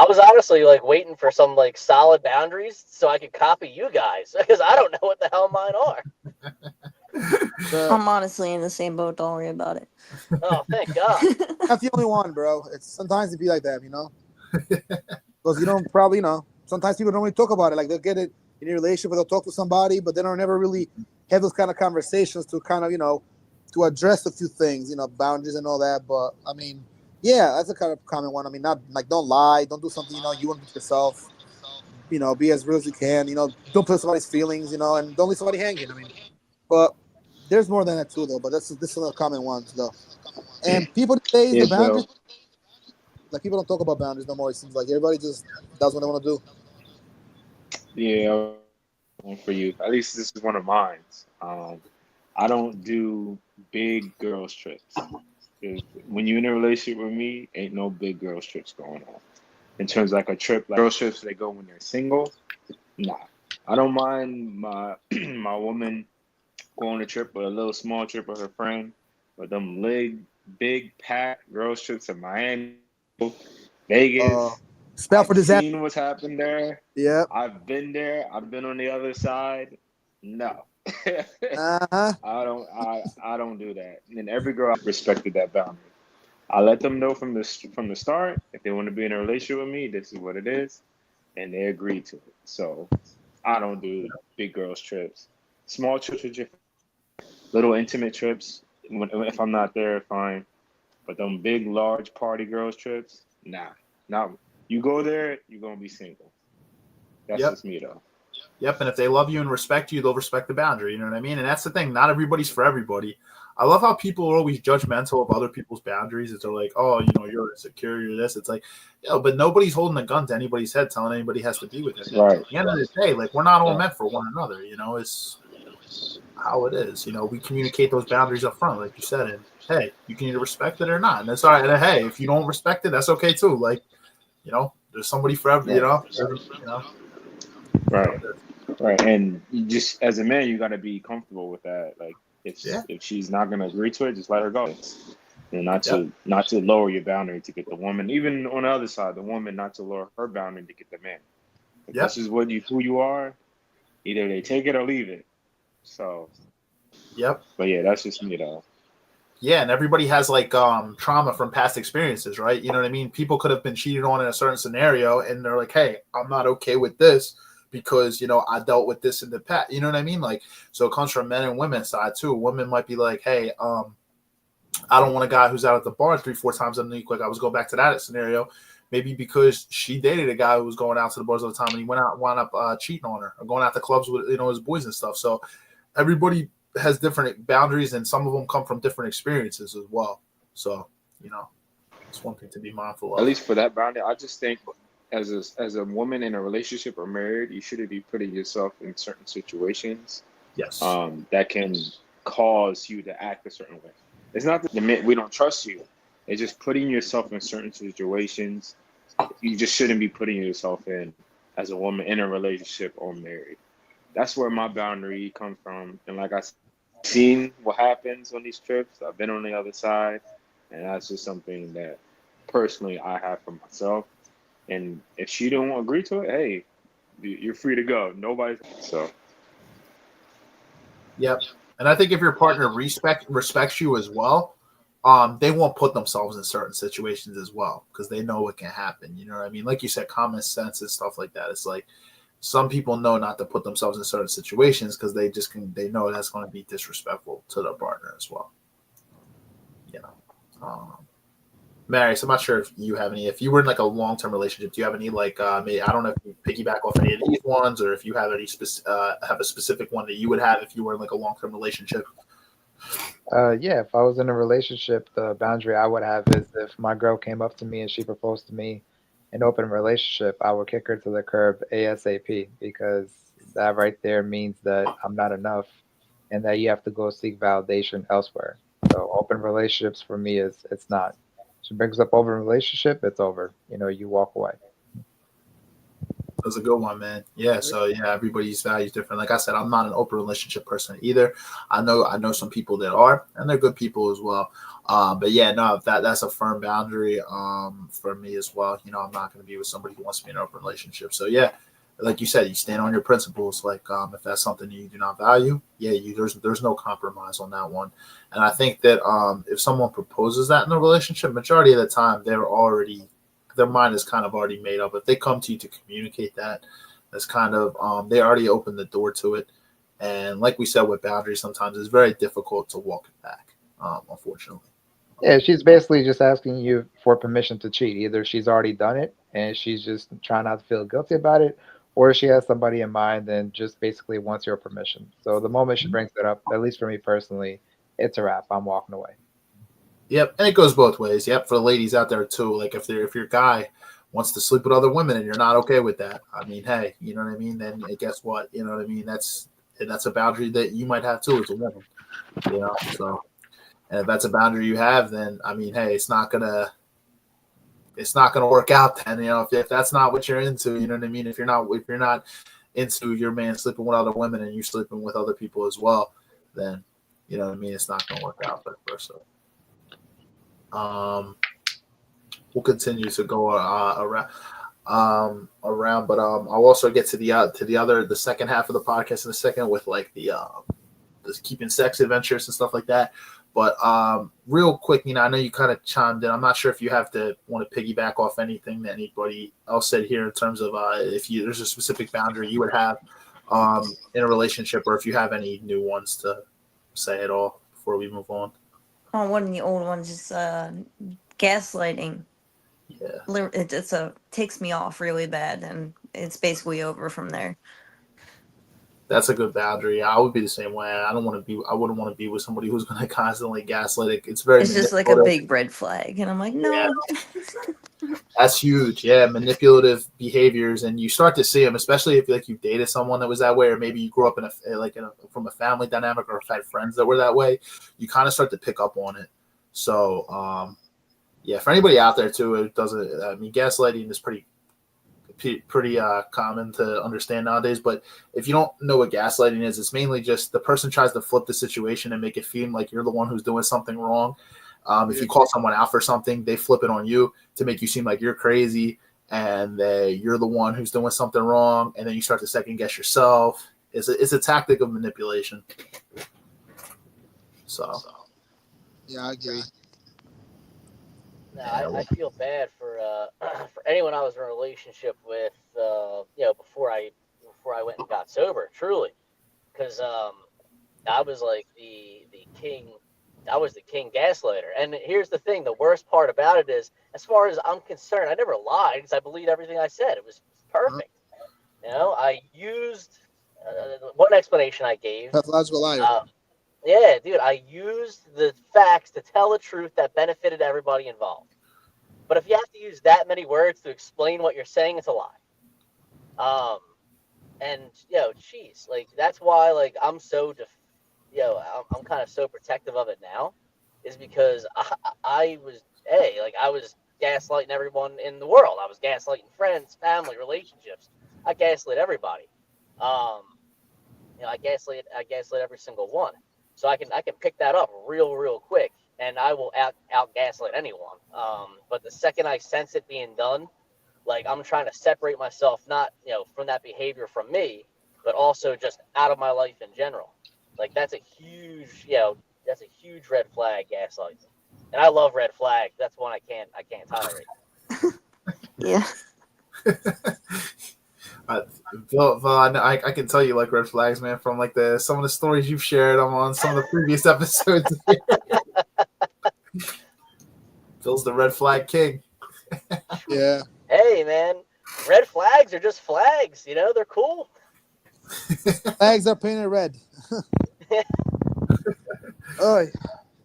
was honestly like waiting for some like solid boundaries so I could copy you guys because I don't know what the hell mine are. I'm honestly in the same boat. Don't worry about it. Oh, thank God. Not the only one, bro. It's sometimes it be like that, because you don't probably sometimes people don't really talk about it. Like they'll get it in a relationship, they'll talk to somebody, but they don't never really have those kind of conversations to kind of to address a few things, boundaries and all that. But I mean, yeah, that's a kind of common one. I mean, not like don't lie, don't do something you want to do yourself. Be as real as you can. Don't put somebody's feelings, and don't leave somebody hanging. I mean, but there's more than that too, though. But this is one of the common ones, though. And people these days, Yeah, the boundaries, so like people don't talk about boundaries no more. It seems like everybody just does what they want to do. yeah, one for you. At least this is one of mine. I don't do big girls trips. When you're in a relationship with me, ain't no big girls trips going on. In terms of like a trip, like girls trips, they go when they're single. Nah, I don't mind my my woman going on a trip with a little small trip with her friend, but them big packed girls trips to Miami, Vegas. Spell I've for disaster. seen what's happened there. Yeah. I've been there. I've been on the other side. No. Uh-huh. I don't do that. And every girl respected that boundary. I let them know from the start if they want to be in a relationship with me, this is what it is, and they agreed to it. So I don't do big girls trips. Small trips with your little intimate trips. If I'm not there, fine. But them big, large party girls trips, nah. Now you go there, you're gonna be single. That's Yep. just me though. Yep. And if they love you and respect you, they'll respect the boundary. You know what I mean? And that's the thing. Not everybody's for everybody. I love how people are always judgmental of other people's boundaries. It's like, oh, you're insecure, you're this. It's like, but nobody's holding a gun to anybody's head telling anybody has to be with it. Right. At the end of the day, like, we're not all meant for one another. It's how it is. We communicate those boundaries up front, like you said. And hey, you can either respect it or not. And that's all right. And hey, if you don't respect it, that's okay too. Like, there's somebody forever. Right. Right. And you just, as a man, you got to be comfortable with that. Like, if she's not gonna agree to it, just let her go. And not to lower your boundary to get the woman. Even on the other side, the woman not to lower her boundary to get the man. If this is who you are, either they take it or leave it. So. Yep. But yeah, that's just me though. Yeah, and everybody has like trauma from past experiences, right? You know what I mean? People could have been cheated on in a certain scenario, and they're like, "Hey, I'm not okay with this because I dealt with this in the past." You know what I mean? Like, so it comes from men and women's side too. Women might be like, "Hey, I don't want a guy who's out at the bar 3-4 times a week." Like, I was going back to that scenario, maybe because she dated a guy who was going out to the bars all the time, and he wound up cheating on her or going out to clubs with his boys and stuff. So everybody has different boundaries, and some of them come from different experiences as well. So, it's one thing to be mindful of. At least for that boundary, I just think as a woman in a relationship or married, you shouldn't be putting yourself in certain situations. Yes. That can cause you to act a certain way. It's not that we don't trust you. It's just putting yourself in certain situations you just shouldn't be putting yourself in as a woman in a relationship or married. That's where my boundary comes from. And like I said, I've seen what happens on these trips. I've been on the other side. And that's just something that personally I have for myself. And if she don't agree to it, hey, you're free to go. Nobody's so. Yep. And I think if your partner respects you as well, they won't put themselves in certain situations as well because they know what can happen. You know what I mean? Like you said, common sense and stuff like that. It's like some people know not to put themselves in certain situations because they know that's going to be disrespectful to their partner as well. Marius, I'm not sure if you have any. If you were in like a long-term relationship, do you have any like? Maybe, I don't know if you piggyback off any of these ones, or if you have any have a specific one that you would have if you were in like a long-term relationship. Yeah, if I was in a relationship, the boundary I would have is if my girl came up to me and she proposed to me in open relationship, I would kick her to the curb ASAP because that right there means that I'm not enough and that you have to go seek validation elsewhere. So open relationships for me it's not. She brings up open relationship, it's over. You walk away. That's a good one, man. Yeah. So yeah, everybody's values different. Like I said, I'm not an open relationship person either. I know some people that are, and they're good people as well. But yeah, no, that's a firm boundary for me as well. I'm not going to be with somebody who wants to be in an open relationship. So yeah, like you said, you stand on your principles. Like if that's something you do not value, yeah, there's no compromise on that one. And I think that if someone proposes that in a relationship, majority of the time their mind is kind of already made up. If they come to you to communicate that's kind of they already opened the door to it. And like we said with boundaries, sometimes it's very difficult to walk it back, unfortunately. Yeah, she's basically just asking you for permission to cheat. Either she's already done it and she's just trying not to feel guilty about it, or she has somebody in mind and just basically wants your permission. So the moment she brings it up, at least for me personally, it's a wrap. I'm walking away. Yep, and it goes both ways. Yep, for the ladies out there too. Like if your guy wants to sleep with other women and you're not okay with that, I mean, hey, you know what I mean? Then guess what? You know what I mean? That's a boundary that you might have too as a woman. So and if that's a boundary you have, then I mean, hey, it's not gonna work out. Then if that's not what you're into, you know what I mean? If you're not into your man sleeping with other women and you sleeping with other people as well, then you know what I mean. It's not gonna work out vice versa. We'll continue to go around, but I'll also get to the second half of the podcast in a second with like the keeping sex adventures and stuff like that. But real quick, I know you kind of chimed in. I'm not sure if you want to piggyback off anything that anybody else said here in terms of there's a specific boundary you would have in a relationship, or if you have any new ones to say at all before we move on. Oh, one of the old ones is gaslighting. Yeah. It takes me off really bad, and it's basically over from there. That's a good boundary. I would be the same way. I wouldn't want to be with somebody who's going to constantly gaslight it. It's very It's just like a big red flag, and I'm like, no. Yeah. That's huge. Yeah, manipulative behaviors, and you start to see them, especially if you dated someone that was that way, or maybe you grew up from a family dynamic, or had friends that were that way. You kind of start to pick up on it. So, yeah, for anybody out there too, it doesn't. I mean, gaslighting is pretty common to understand nowadays. But if you don't know what gaslighting is, it's mainly just the person tries to flip the situation and make it seem like you're the one who's doing something wrong. If you call someone out for something, they flip it on you to make you seem like you're crazy and you're the one who's doing something wrong, and then you start to second guess yourself. It's a tactic of manipulation. So, yeah, I agree. No, I feel bad for for anyone I was in a relationship with, before I went and got sober, truly, because I was like the king. I was the king gaslighter. And here's the thing: the worst part about it is, as far as I'm concerned, I never lied because I believed everything I said. It was perfect. I used one explanation I gave. Pathological liar. Yeah, dude, I used the facts to tell the truth that benefited everybody involved. But if you have to use that many words to explain what you're saying, it's a lie. And geez, like that's why I'm so I'm kind of so protective of it now, is because I was I was gaslighting everyone in the world. I was gaslighting friends, family, relationships. I gaslit everybody. I gaslit every single one. So I can pick that up real quick, and I will out gaslight anyone. But the second I sense it being done, like I'm trying to separate myself, not from that behavior from me, but also just out of my life in general. Like that's a huge red flag, gaslighting. And I love red flags. That's one I can't tolerate. Yeah. Phil, I can tell you like red flags, man, from like some of the stories you've shared on some of the previous episodes. Phil's the red flag king. Yeah. Hey, man, red flags are just flags. They're cool. Flags are painted red. Oh.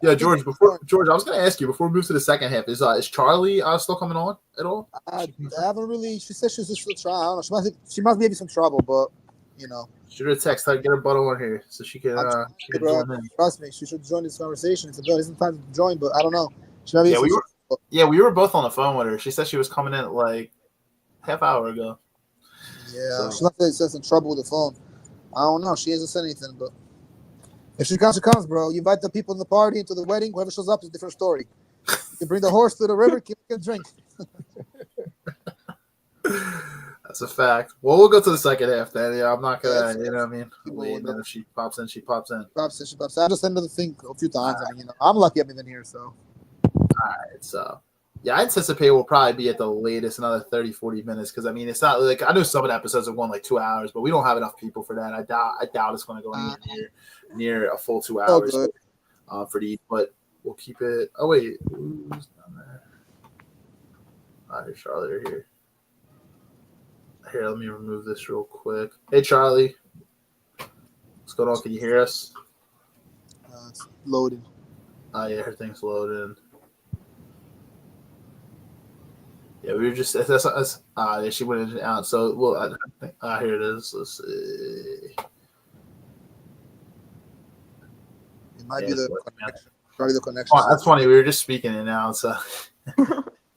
Yeah, George. I was going to ask you before we move to the second half. Is Charli still coming on at all? I haven't really. She said she's still trying. I don't know. She must be having some trouble, but Shoot her a text. Get her butt on here so she can. Join in. Trust me, she should join this conversation. It's isn't time to join, but I don't know. She might be we were both on the phone with her. She said she was coming in like half hour ago. Yeah, she must have some trouble with the phone. I don't know. She hasn't said anything, but if she comes, bro. You invite the people in the party into the wedding. Whoever shows up is a different story. You bring the horse to the river, keep a drink. That's a fact. Well, we'll go to the second half then. Yeah, I'm not gonna, what I mean? Wait, and then if she pops in, she pops in. I just sent her the thing a few times. Right. I mean, I'm lucky I'm even here, so. All right, so yeah, I anticipate we'll probably be at the latest another 30, 40 minutes because I mean it's not like I know some of the episodes have gone like 2 hours, but we don't have enough people for that. I doubt it's going to go near a full 2 hours for the. But we'll keep it. Oh wait, who's down there? All right, Charli are here. Here, let me remove this real quick. Hey, Charli, what's going on? Can you hear us? It's loading. Oh yeah, her thing's loading. Yeah, we were just that's yeah, she went in and out. So here it is. Let's see. It might be the connection. Probably the connection. Oh, that's funny. We were just speaking it now. So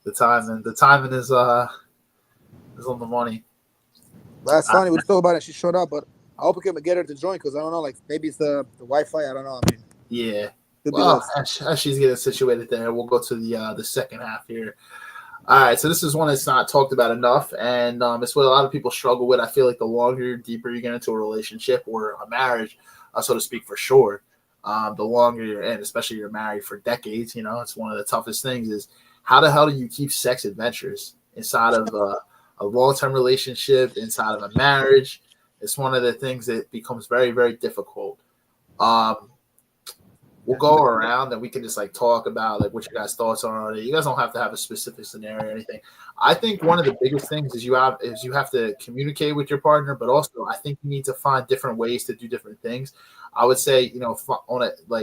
the timing is on the money. That's funny. We spoke about it. She showed up, but I hope we can get her to join because I don't know. Like maybe it's the Wi-Fi. I don't know. I mean, yeah. Well, as she's getting situated there, we'll go to the second half here. All right, so this is one that's not talked about enough, and it's what a lot of people struggle with. I feel like the longer, deeper you get into a relationship or a marriage, so to speak, for sure, the longer you're in, especially you're married for decades, it's one of the toughest things is how the hell do you keep sex adventures inside of a long-term relationship, inside of a marriage? It's one of the things that becomes very, very difficult. we'll go around and we can just like talk about like what your guys' thoughts are on it. You guys don't have to have a specific scenario or anything. I think one of the biggest things is you have to communicate with your partner, but also I think you need to find different ways to do different things. I would say,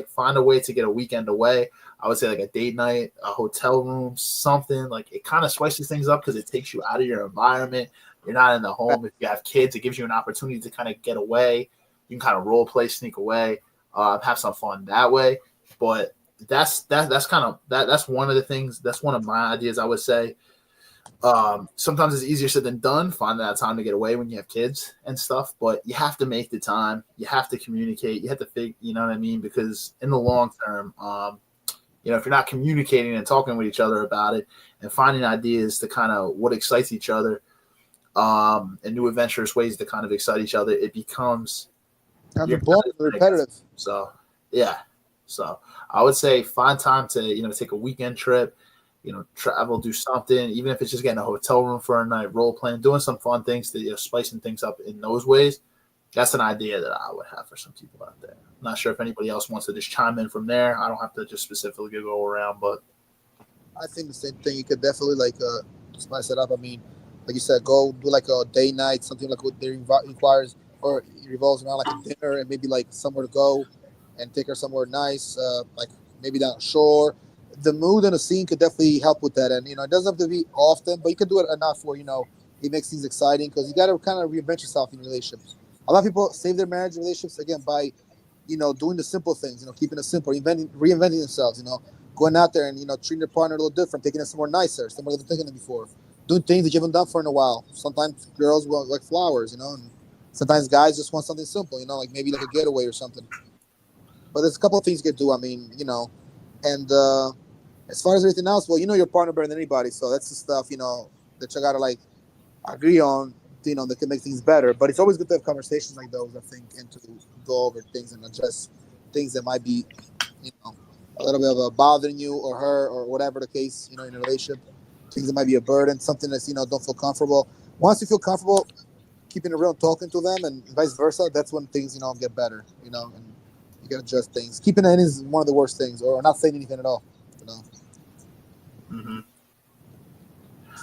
find a way to get a weekend away. I would say like a date night, a hotel room, something like it kind of spices things up because it takes you out of your environment. You're not in the home. If you have kids, it gives you an opportunity to kind of get away. You can kind of role play, sneak away, have some fun that way. But that's one of the things. That's one of my ideas. I would say. Sometimes it's easier said than done. Find that time to get away when you have kids and stuff. But you have to make the time. You have to communicate. You have to think. You know what I mean? Because in the long term, if you're not communicating and talking with each other about it and finding ideas to kind of what excites each other, and new adventurous ways to kind of excite each other, it becomes repetitive. So, yeah. So I would say find time to, take a weekend trip, travel, do something, even if it's just getting a hotel room for a night, role playing, doing some fun things to, spicing things up in those ways. That's an idea that I would have for some people out there. I'm not sure if anybody else wants to just chime in from there. I don't have to just specifically go around, but I think the same thing. You could definitely spice it up. I mean, like you said, go do like a day night, something like what they requires or it revolves around like a dinner and maybe like somewhere to go and take her somewhere nice, like maybe down shore. The mood and the scene could definitely help with that. And, it doesn't have to be often, but you can do it enough where, it makes things exciting because you got to kind of reinvent yourself in relationships. A lot of people save their marriage relationships, again, by, doing the simple things, keeping it simple, reinventing themselves, going out there and, treating your partner a little different, taking it somewhere nicer, somewhere they've taken it before, doing things that you haven't done for in a while. Sometimes girls want like flowers, and sometimes guys just want something simple, like maybe like a getaway or something. But there's a couple of things you could do. I mean, and as far as everything else, well, your partner better than anybody. So that's the stuff, that you got to like agree on, that can make things better. But it's always good to have conversations like those, I think, and to go over things and address things that might be, a little bit of bothering you or her or whatever the case, in a relationship. Things that might be a burden, something that's, don't feel comfortable. Once you feel comfortable keeping it real and talking to them and vice versa, that's when things, get better, and you got to adjust things. Keeping it in is one of the worst things, or not saying anything at all, Mm-hmm.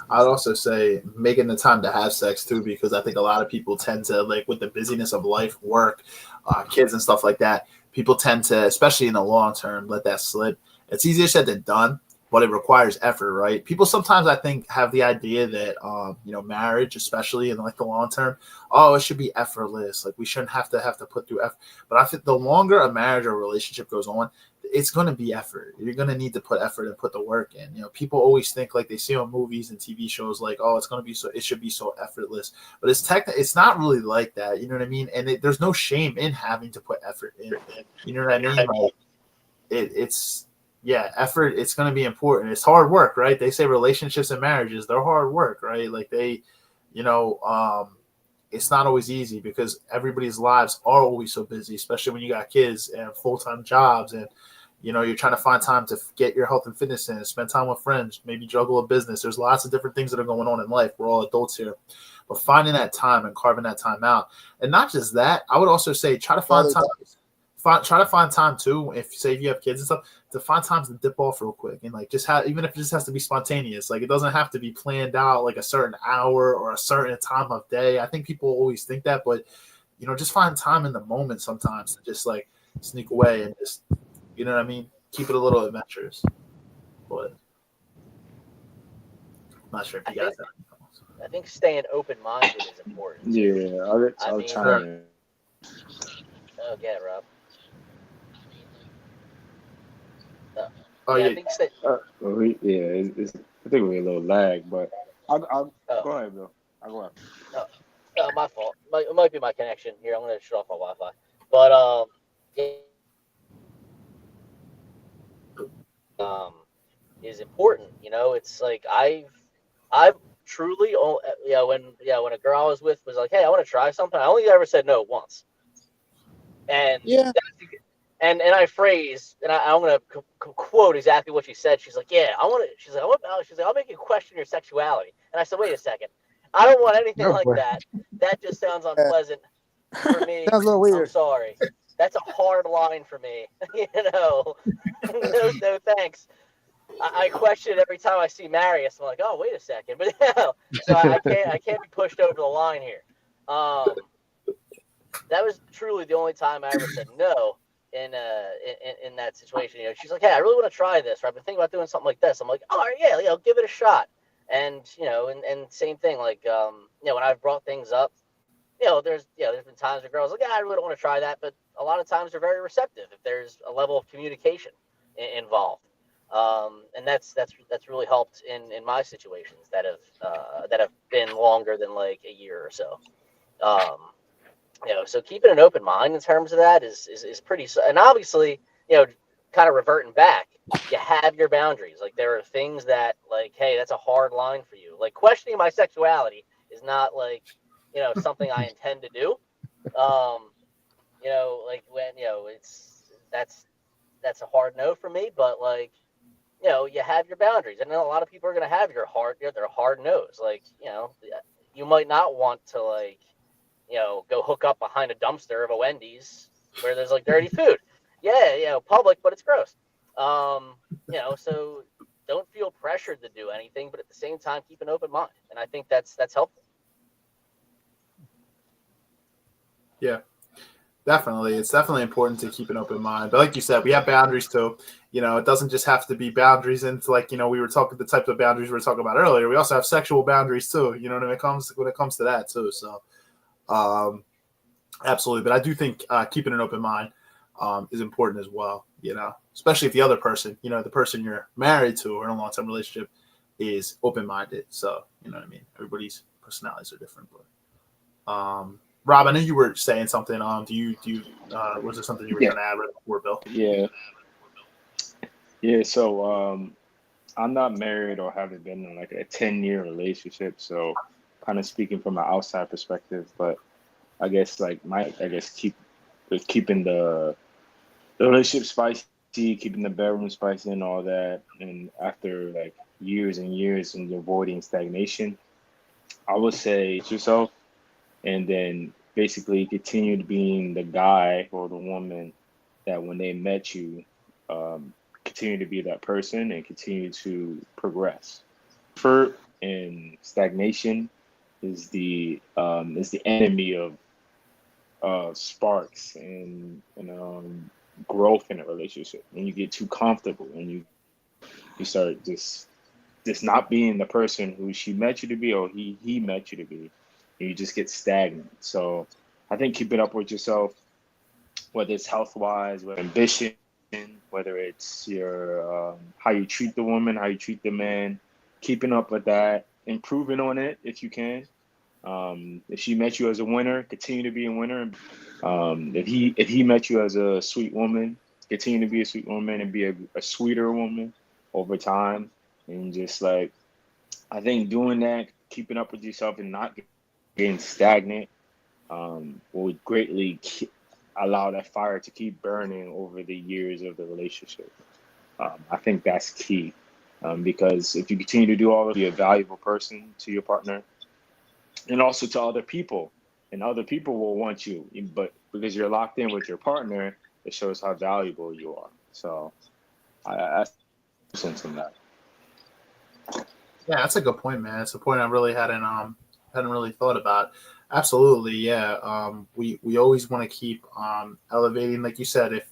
I'd also say making the time to have sex too, because I think a lot of people tend to, like, with the busyness of life, work, kids and stuff like that, people tend to, especially in the long term, let that slip. It's easier said than done, but it requires effort, right? People sometimes, I think, have the idea that, marriage, especially in like the long term, it should be effortless. Like we shouldn't have to put through effort. But I think the longer a marriage or relationship goes on, it's going to be effort. You're going to need to put effort and put the work in. People always think, like they see on movies and TV shows, like, it should be so effortless. But it's not really like that. You know what I mean? And there's no shame in having to put effort in. You know what I mean? Like, it's effort. It's going to be important. It's hard work, right? They say relationships and marriages, they're hard work, right? Like they, it's not always easy because everybody's lives are always so busy, especially when you got kids and full-time jobs and, you're trying to find time to get your health and fitness in, spend time with friends, maybe juggle a business. There's lots of different things that are going on in life. We're all adults here. But finding that time and carving that time out. And not just that, I would also say try to find time too, if you have kids and stuff, to find times to dip off real quick and like even if it just has to be spontaneous, like it doesn't have to be planned out like a certain hour or a certain time of day. I think people always think that, but just find time in the moment sometimes to just like sneak away and just, you know what I mean? Keep it a little adventurous. But I'm not sure if you guys have any comments. I think staying open-minded is important. Yeah, I'll chime in. Oh, yeah, Rob. Oh, yeah. I think I think we're a little lag, but I'll go ahead, Bill. I'll go ahead. My fault. It might be my connection here. I'm going to shut off my Wi-Fi. But is important. It's like I've truly, when a girl I was with was like, hey, I want to try something, I only ever said no once. And yeah. And I phrased, and I'm gonna quote exactly what she said. She's like, "Yeah, I want to." She's like, "I'll make you question your sexuality." And I said, "Wait a second, I don't want anything like that. That just sounds unpleasant for me. Sounds a little weird. I'm sorry. that's a hard line for me. No, no thanks. I question it every time I see Marius. I'm like, oh, wait a second, but so I can't be pushed over the line here. That was truly the only time I ever said no in that situation. She's like, hey, I really want to try this. Or I've been thinking about doing something like this. I'm like, all right, yeah, give it a shot. And and same thing, like when I've brought things up, there's been times where girls are like, yeah, I really don't want to try that, but a lot of times they're very receptive if there's a level of communication involved. And that's really helped in my situations that have been longer than like a year or so. So keeping an open mind in terms of that is pretty. And obviously, kind of reverting back, you have your boundaries. Like there are things that, like, hey, that's a hard line for you. Like questioning my sexuality is not like, something I intend to do. Like when that's a hard no for me. But like, you have your boundaries, and then a lot of people are gonna have their hard no's. Like, you might not want to like, go hook up behind a dumpster of a Wendy's where there's like dirty food. Yeah, public, but it's gross. So don't feel pressured to do anything, but at the same time, keep an open mind. And I think that's helpful. Yeah, definitely. It's definitely important to keep an open mind. But like you said, we have boundaries too. It doesn't just have to be boundaries into like, we were talking the types of boundaries we were talking about earlier. We also have sexual boundaries too, when it comes to that too. So absolutely. But I do think keeping an open mind is important as well, especially if the other person, the person you're married to or in a long-term relationship is open-minded. So, you know what I mean? Everybody's personalities are different. But Rob, I know you were saying something. Do you was there something you were trying to add right before Bill? Yeah. So I'm not married or haven't been in like a 10-year relationship. So kind of speaking from an outside perspective, but I guess keeping the relationship spicy, keeping the bedroom spicy and all that. And after like years and years and avoiding stagnation, I would say it's yourself, and then basically continue being the guy or the woman that when they met you, continue to be that person and continue to progress. Effort and stagnation is the enemy of sparks and growth in a relationship. When you get too comfortable and you start just not being the person who she met you to be or he met you to be, and you just get stagnant. So I think keeping up with yourself, whether it's health wise, whether ambition, whether it's your how you treat the woman, how you treat the man, keeping up with that, improving on it if you can. If she met you as a winner, continue to be a winner. If he met you as a sweet woman, continue to be a sweet woman and be a sweeter woman over time. And just like, I think doing that, keeping up with yourself and not getting stagnant, will greatly allow that fire to keep burning over the years of the relationship. I think that's key, because if you continue to do all of, be a valuable person to your partner and also to other people, and other people will want you, but because you're locked in with your partner, it shows how valuable you are. So I sense in that. Yeah, that's a good point, man. It's a point I really hadn't really thought about. Absolutely, yeah. We always want to keep elevating, like you said, if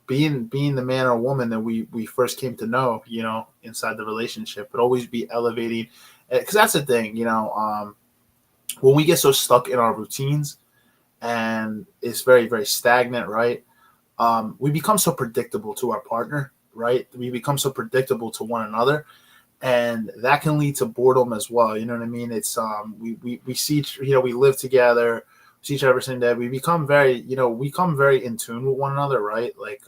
being the man or woman that we first came to know, inside the relationship, but always be elevating, because that's the thing, when we get so stuck in our routines and it's very, very stagnant, right? We become so predictable to our partner, right? We become so predictable to one another. And that can lead to boredom as well. You know what I mean? It's we see, we live together, see each other every single day. We become very in tune with one another, right? Like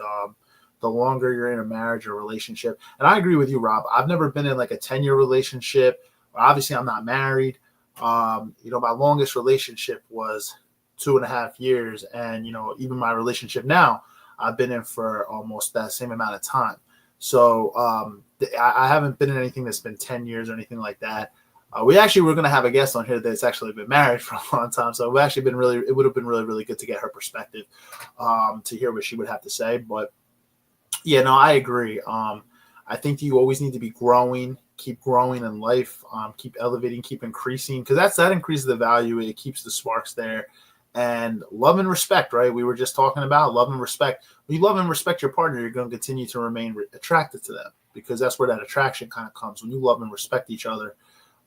the longer you're in a marriage or relationship. And I agree with you, Rob. I've never been in like a 10-year relationship. Obviously, I'm not married. My longest relationship was 2.5 years, and even my relationship now, I've been in for almost that same amount of time. So I haven't been in anything that's been 10 years or anything like that. We actually were going to have a guest on here that's actually been married for a long time, so it would have been really, really good to get her perspective, to hear what she would have to say. But yeah, no, I agree. I think you always need to be keep growing in life, keep elevating, keep increasing, because that increases the value. It keeps the sparks there, and love and respect. Right? We were just talking about love and respect. When you love and respect your partner, you're going to continue to remain attracted to them, because that's where that attraction kind of comes. When you love and respect each other,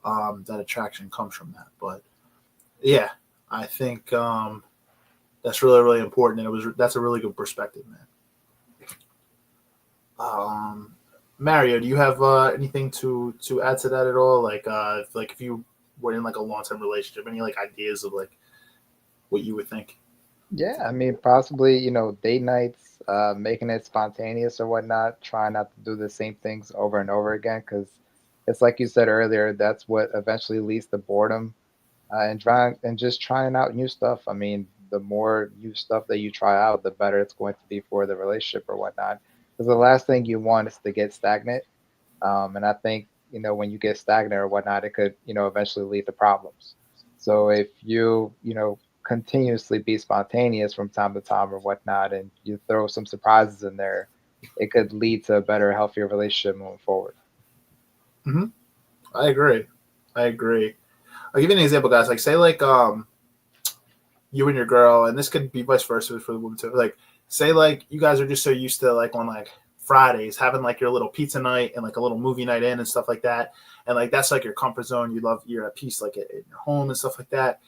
that attraction comes from that. But yeah, I think that's really, really important, and that's a really good perspective, man. Mario, do you have anything to add to that at all? Like if you were in like a long term relationship, any like ideas of like what you would think? Yeah, I mean, possibly, date nights, making it spontaneous or whatnot, trying not to do the same things over and over again, because it's like you said earlier, that's what eventually leads to boredom, and just trying out new stuff. I mean, the more new stuff that you try out, the better it's going to be for the relationship or whatnot. Because the last thing you want is to get stagnant. And I think, when you get stagnant or whatnot, it could, eventually lead to problems. So if you continuously be spontaneous from time to time or whatnot, and you throw some surprises in there, it could lead to a better, healthier relationship moving forward. Mm-hmm. I agree. I'll give you an example, guys. Like say like you and your girl, and this could be vice versa for the woman too. Like say like you guys are just so used to like on like Fridays having like your little pizza night and like a little movie night in and stuff like that, and like that's like your comfort zone. You're at peace like in your home and stuff like that.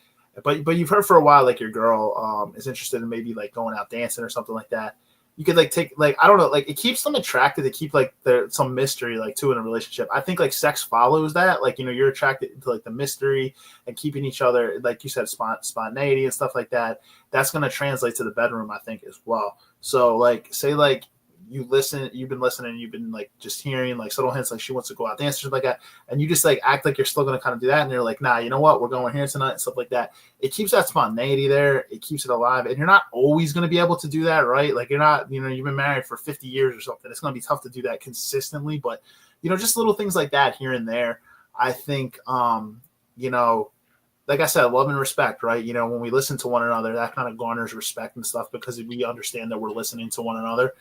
But you've heard for a while like your girl is interested in maybe like going out dancing or something like that. You could like take like I don't know, like it keeps them attracted to keep like there's some mystery like too in a relationship. I think like sex follows that. Like you're attracted to like the mystery and keeping each other, like you said, spontaneity and stuff like that. That's gonna translate to the bedroom, I think, as well. So like say like you've been listening, you've been like just hearing like subtle hints like she wants to go out dance or something like that, and you just like act like you're still gonna kind of do that, and you're like, nah, you know what, we're going here tonight and stuff like that. It keeps that spontaneity there, it keeps it alive, and you're not always gonna be able to do that, right? Like you're not, you've been married for 50 years or something. It's gonna be tough to do that consistently, but just little things like that here and there. I think like I said, love and respect, right? When we listen to one another, that kind of garners respect and stuff because we understand that we're listening to one another.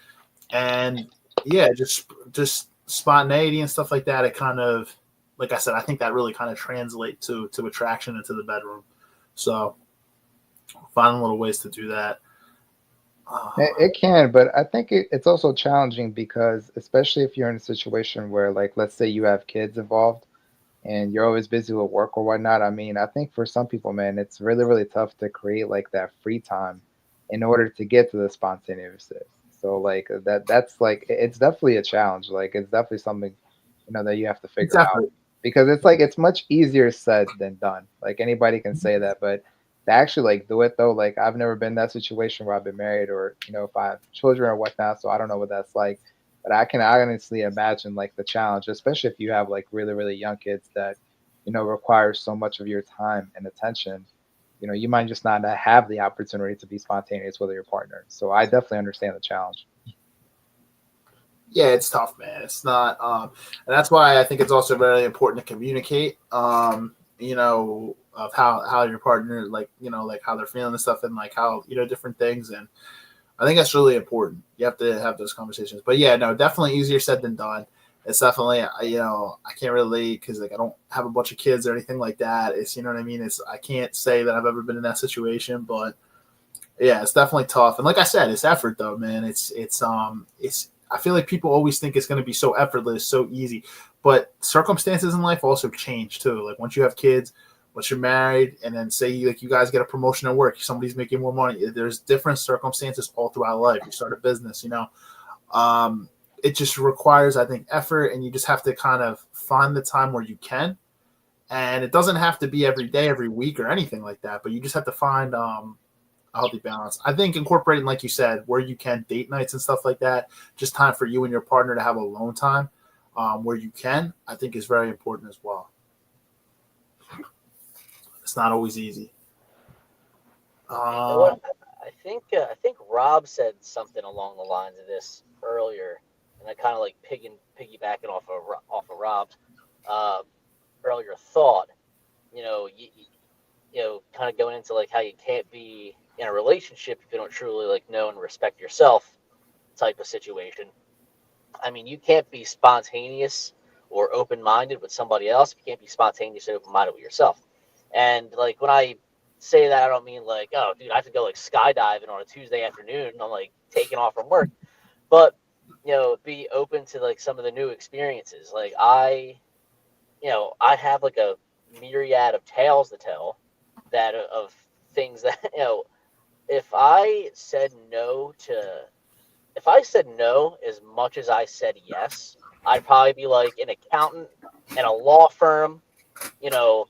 And yeah, just spontaneity and stuff like that. It kind of, like I said, I think that really kind of translates to attraction into the bedroom. So finding little ways to do that. It can, but I think it's also challenging because, especially if you're in a situation where, like, let's say you have kids involved and you're always busy with work or whatnot. I mean, I think for some people, man, it's really, really tough to create like that free time in order to get to the spontaneous. So like that's like it's definitely a challenge. Like it's definitely something that you have to figure out Definitely. because it's like it's much easier said than done. Like anybody can say that, but to actually like do it though, like I've never been in that situation where I've been married or if I have children or whatnot, so I don't know what that's like. But I can honestly imagine like the challenge, especially if you have like really, really young kids that, require so much of your time and attention. You might just not have the opportunity to be spontaneous with your partner. So I definitely understand the challenge. Yeah, it's tough, man. It's not, and that's why I think it's also very important to communicate, of how your partner, like, like how they're feeling and stuff and like how, different things. And I think that's really important. You have to have those conversations. But yeah, no, definitely easier said than done. It's definitely, I can't relate because like I don't have a bunch of kids or anything like that. It's, you know what I mean? I can't say that I've ever been in that situation, but yeah, it's definitely tough. And like I said, it's effort though, man. I feel like people always think it's going to be so effortless, so easy, but circumstances in life also change too. Like once you have kids, once you're married, and then say like you guys get a promotion at work, somebody's making more money. There's different circumstances all throughout life. You start a business, it just requires, I think, effort, and you just have to kind of find the time where you can. And it doesn't have to be every day, every week, or anything like that. But you just have to find a healthy balance. I think incorporating, like you said, where you can, date nights and stuff like that, just time for you and your partner to have alone time, where you can, I think is very important as well. It's not always easy. You know what? I think Rob said something along the lines of this earlier, and I kind of like piggybacking off of Rob earlier earlier thought, you know, kind of going into like how you can't be in a relationship if you don't truly like know and respect yourself type of situation. I mean, you can't be spontaneous or open-minded with somebody else if you can't be spontaneous and open-minded with yourself. And like when I say that, I don't mean like, oh, dude, I have to go like skydiving on a Tuesday afternoon and I'm like taking off from work. But, you know, be open to like some of the new experiences. Like I have like a myriad of tales to tell that of things that, you know, if I said no as much as I said yes, I'd probably be like an accountant and a law firm, you know,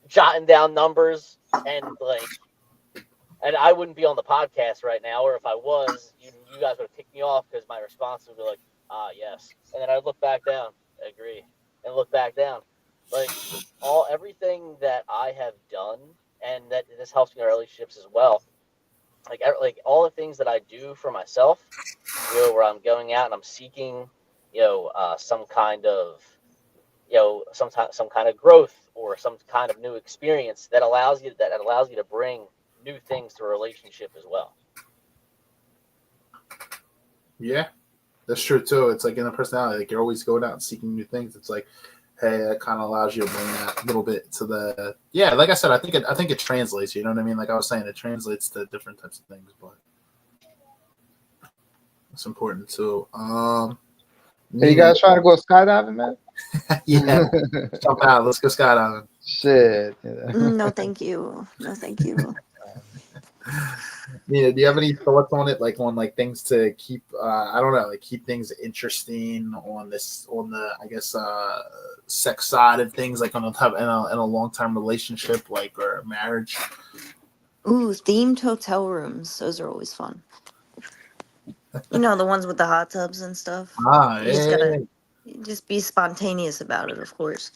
jotting down numbers and like, and I wouldn't be on the podcast right now, or if I was, you guys would have kicked me off because my response would be like, yes. And then I'd look back down, agree, and look back down. Like everything that I have done, and that this helps me in relationships as well. Like all the things that I do for myself, you know, where I'm going out and I'm seeking, you know, some kind of, you know, some kind of growth or some kind of new experience that allows you to bring new things to a relationship as well. Yeah, that's true too. It's like in the personality, like you're always going out and seeking new things. It's like, hey, it kind of allows you to bring that little bit to the, yeah, like I said, I think it translates, you know what I mean? Like I was saying, it translates to different types of things, but it's important too. Hey, you guys trying to go skydiving, man? Yeah, jump out. Let's go skydiving. Shit. No, thank you. No, thank you. Yeah, do you have any thoughts on it, like on like things to keep? I don't know, like keep things interesting on the I guess sex side of things, like on in a long term relationship, like or marriage. Ooh, themed hotel rooms. Those are always fun. You know, the ones with the hot tubs and stuff. Ah, You just gotta just be spontaneous about it, of course.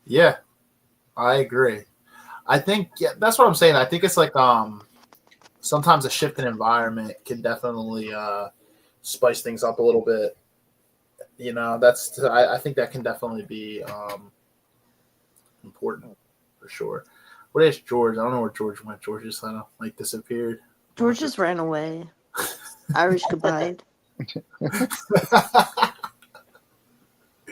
Yeah, I agree. I think that's what I'm saying. I think it's like sometimes a shift in environment can definitely spice things up a little bit. You know, I think that can definitely be important for sure. What is George? I don't know where George went. George just kind of like disappeared. George just ran away. Irish goodbye.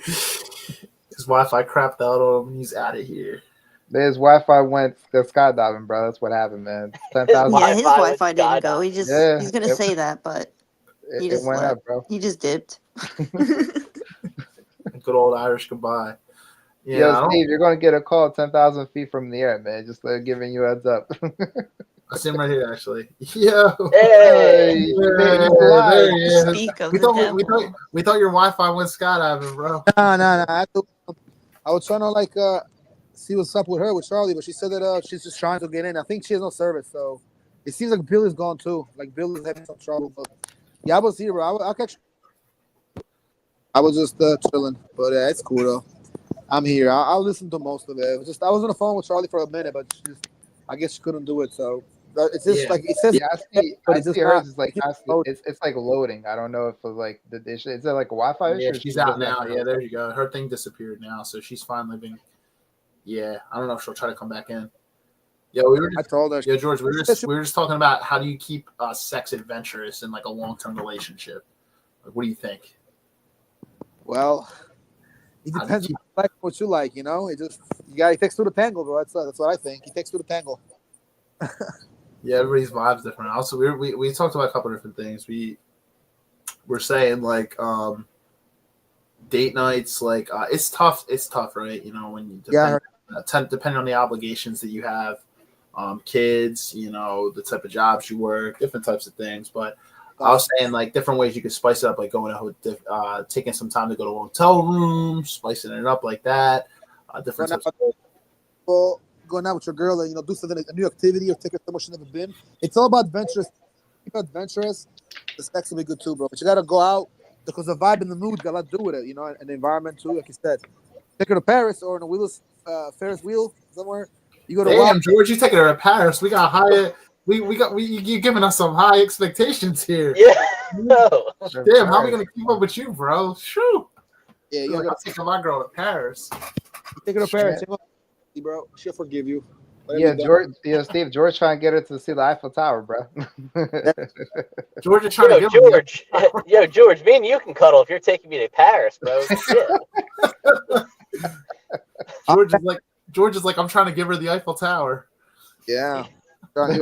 His Wi-Fi crapped out on him. He's out of here. His Wi-Fi went skydiving, bro. That's what happened, man. 10,000. Yeah, his Wi-Fi didn't go. He's gonna say that, but it went up, bro. He just dipped. Good old Irish goodbye. Yeah, yo, Steve, you're gonna get a call 10,000 feet from the air, man. Just giving you a heads up. I see him right here, actually. Yo, hey, there he is. Speak of we thought your Wi-Fi went skydiving, bro. Nah. I was trying to like see what's up with her with Charli, but she said that she's just trying to get in. I think she has no service, so it seems like Billy's gone too. Like Billy's having some trouble. But yeah, I was here, bro. I'll catch. I was just chilling, but it's cool though. I'm here. I'll listen to most of it. It was just I was on the phone with Charli for a minute, but I guess she couldn't do it. So it's just like it says. Yeah, I see hers is like it's like loading. I don't know if it's like the dish. Is it like a Wi-Fi issue? Yeah, she's out now. Yeah, there you go. Her thing disappeared now, so she's finally been. Yeah, I don't know if she'll try to come back in. Yeah, I told her. Yeah, George, we were just talking about how do you keep sex adventurous in like a long-term relationship. Like, what do you think? Well, it depends on what you like. You know, it takes two to tangle, bro. That's what I think. It takes two to tangle. Yeah, everybody's vibe's different. Also, we talked about a couple of different things. We're saying like date nights, like it's tough, right? You know, when you depending on the obligations that you have, kids, you know, the type of jobs you work, different types of things. But I was saying like different ways you could spice it up, like going to taking some time to go to a hotel room, spicing it up like that. Different types of going out with your girl and do something, a new activity, or take her somewhere she's never been. It's all about adventurous. Keep it adventurous. The sex will be good too, bro. But you gotta go out because the vibe and the mood got a lot to do with it, and the environment too. Like you said, take her to Paris or on a Ferris wheel somewhere. You go to Damn, George, you taking her to Paris? We got high. You're giving us some high expectations here. Yeah. No. Damn, how are we gonna keep up with you, bro? Shoo. Yeah, I'm taking my girl to Paris. Take her to Paris, bro. She'll forgive you. Yeah, Steve, George trying to get her to see the Eiffel Tower, bro. George is trying to give George. Yo, George, me and you can cuddle if you're taking me to Paris, bro. Shit. George is like, I'm trying to give her the Eiffel Tower. Yeah. That's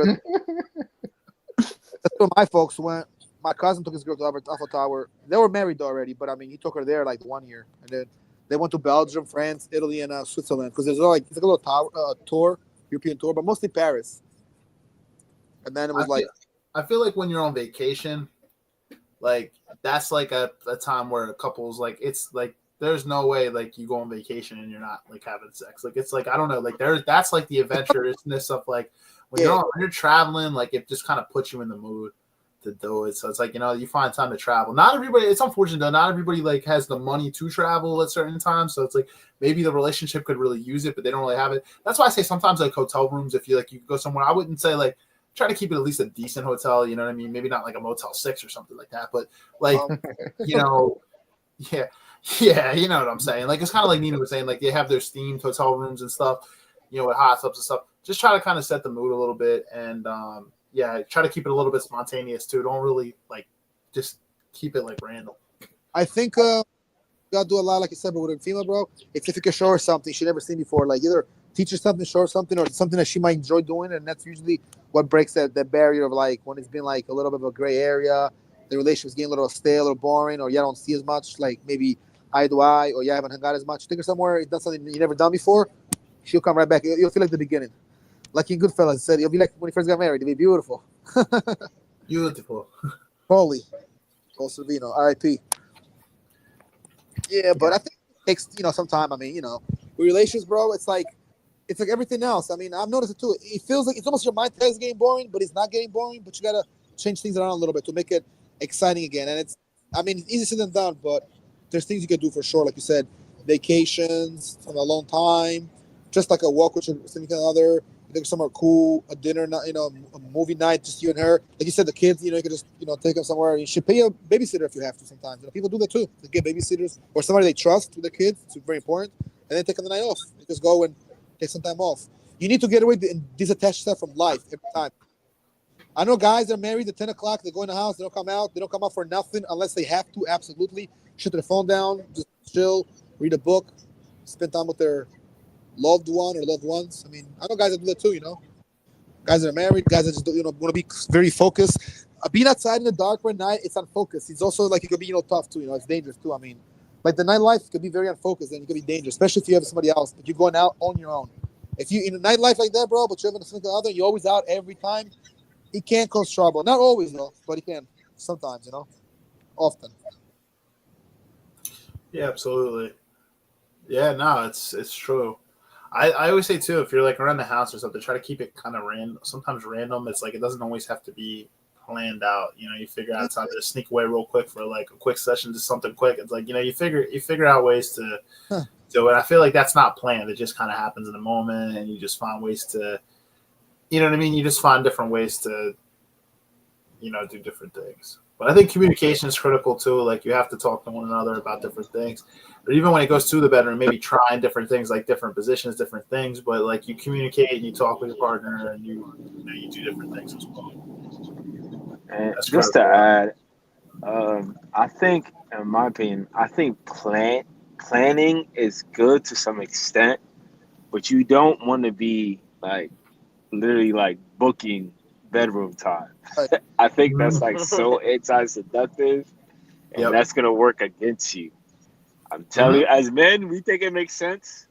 where my folks went. My cousin took his girl to Eiffel Tower. They were married already, but I mean, he took her there like 1 year, and then they went to Belgium, France, Italy, and Switzerland because there's it's like a little tour, European tour, but mostly Paris. And then it was I feel like when you're on vacation, like that's like a time where couples like it's like there's no way like you go on vacation and you're not like having sex. Like it's like I don't know, like that's like the adventurousness of like when you're traveling, like it just kind of puts you in the mood to do it. So it's like, you find time to travel. Not everybody, it's unfortunate though, not everybody like has the money to travel at certain times. So it's like maybe the relationship could really use it, but they don't really have it. That's why I say sometimes like hotel rooms, if you go somewhere, I wouldn't say like try to keep it at least a decent hotel, you know what I mean? Maybe not like a Motel 6 or something like that, but like, yeah, you know what I'm saying? Like, it's kind of like Nina was saying, like they have their themed hotel rooms and stuff, with hot tubs and stuff. Just try to kind of set the mood a little bit and, try to keep it a little bit spontaneous too. Don't really like just keep it like random. I think you gotta do a lot, like you said, but with a female, bro, it's if you can show her something she never seen before, like either teach her something, show her something, or something that she might enjoy doing, and that's usually what breaks that barrier of like when it's been like a little bit of a gray area, the relationship's getting a little stale or boring, or you don't see as much, like maybe eye to eye, or you haven't hung out as much. Take her somewhere, it's done something you never done before, she'll come right back. You'll feel like the beginning. Like in Goodfellas, it said, you'll be like when he first got married. It'll be beautiful. Beautiful. Holy. Paul Servino, R.I.P. Yeah, but I think it takes, some time. I mean, with relations, bro, it's like everything else. I mean, I've noticed it too. It feels like it's almost your mind is getting boring, but it's not getting boring. But you got to change things around a little bit to make it exciting again. And it's easy said than done, but there's things you can do for sure. Like you said, vacations, some alone time, just like a walk with your significant other. You think somewhere cool, a dinner, a movie night, just you and her. Like you said, the kids, you can just, take them somewhere. You should pay a babysitter if you have to sometimes. People do that too. They get babysitters or somebody they trust with the kids. It's very important. And then take them the night off. You just go and take some time off. You need to get away and disattach yourself from life every time. I know guys that are married at 10 o'clock. They go in the house. They don't come out. They don't come out for nothing unless they have to, absolutely. Shut their phone down. Just chill, read a book, spend time with their loved one or loved ones. I mean, I know guys that do that too, Guys that are married, guys that just, want to be very focused. Being outside in the dark at night, it's unfocused. It's also like it could be, tough too, it's dangerous too. I mean, like the nightlife could be very unfocused and it could be dangerous, especially if you have somebody else, but you're going out on your own. If you in a nightlife like that, bro, but you're having a significant other, you're always out every time, it can cause trouble. Not always though, but it can sometimes, often. Yeah, absolutely. Yeah, no, it's true. I always say too, if you're like around the house or something, try to keep it kind of random. Sometimes random. It's like it doesn't always have to be planned out. You figure out time to sneak away real quick for like a quick session, just something quick. It's like you figure out ways to do it. I feel like that's not planned. It just kind of happens in the moment, and you just find ways to, you know what I mean. You just find different ways to, do different things. But I think communication is critical too. Like you have to talk to one another about different things. But even when it goes to the bedroom, maybe trying different things, like different positions, different things. But like you communicate and you talk with your partner, and you do different things as well. And that's just critical. To add, I think, in my opinion, planning is good to some extent, but you don't want to be like literally like booking bedroom time. I think that's like so anti-seductive, and that's gonna work against you. I'm telling you, as men, we think it makes sense,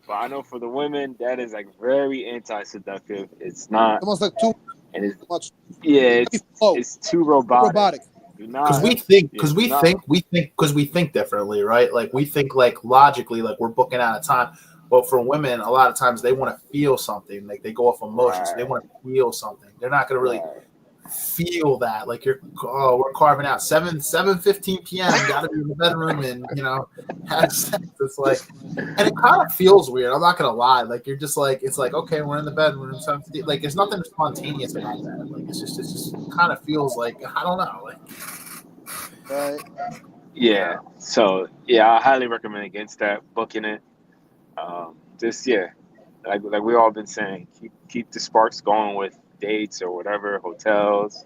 but I know for the women that is like very anti-seductive. It's not almost like too and it's much. Yeah, it's too robotic. Because we think differently, right? Like we think like logically, like we're booking out a time. But for women, a lot of times they want to feel something. Like they go off emotions. So they want to feel something. They're not going to really feel that. Like we're carving out 7:15 p.m. Got to be in the bedroom and have sex. It's like, and it kind of feels weird. I'm not going to lie. Like you're just like it's like okay, we're in the bedroom. Like there's nothing spontaneous about that. Like it just kind of feels like I don't know. Like yeah. So I highly recommend against that booking it. Just like we all been saying, keep the sparks going with dates or whatever, hotels,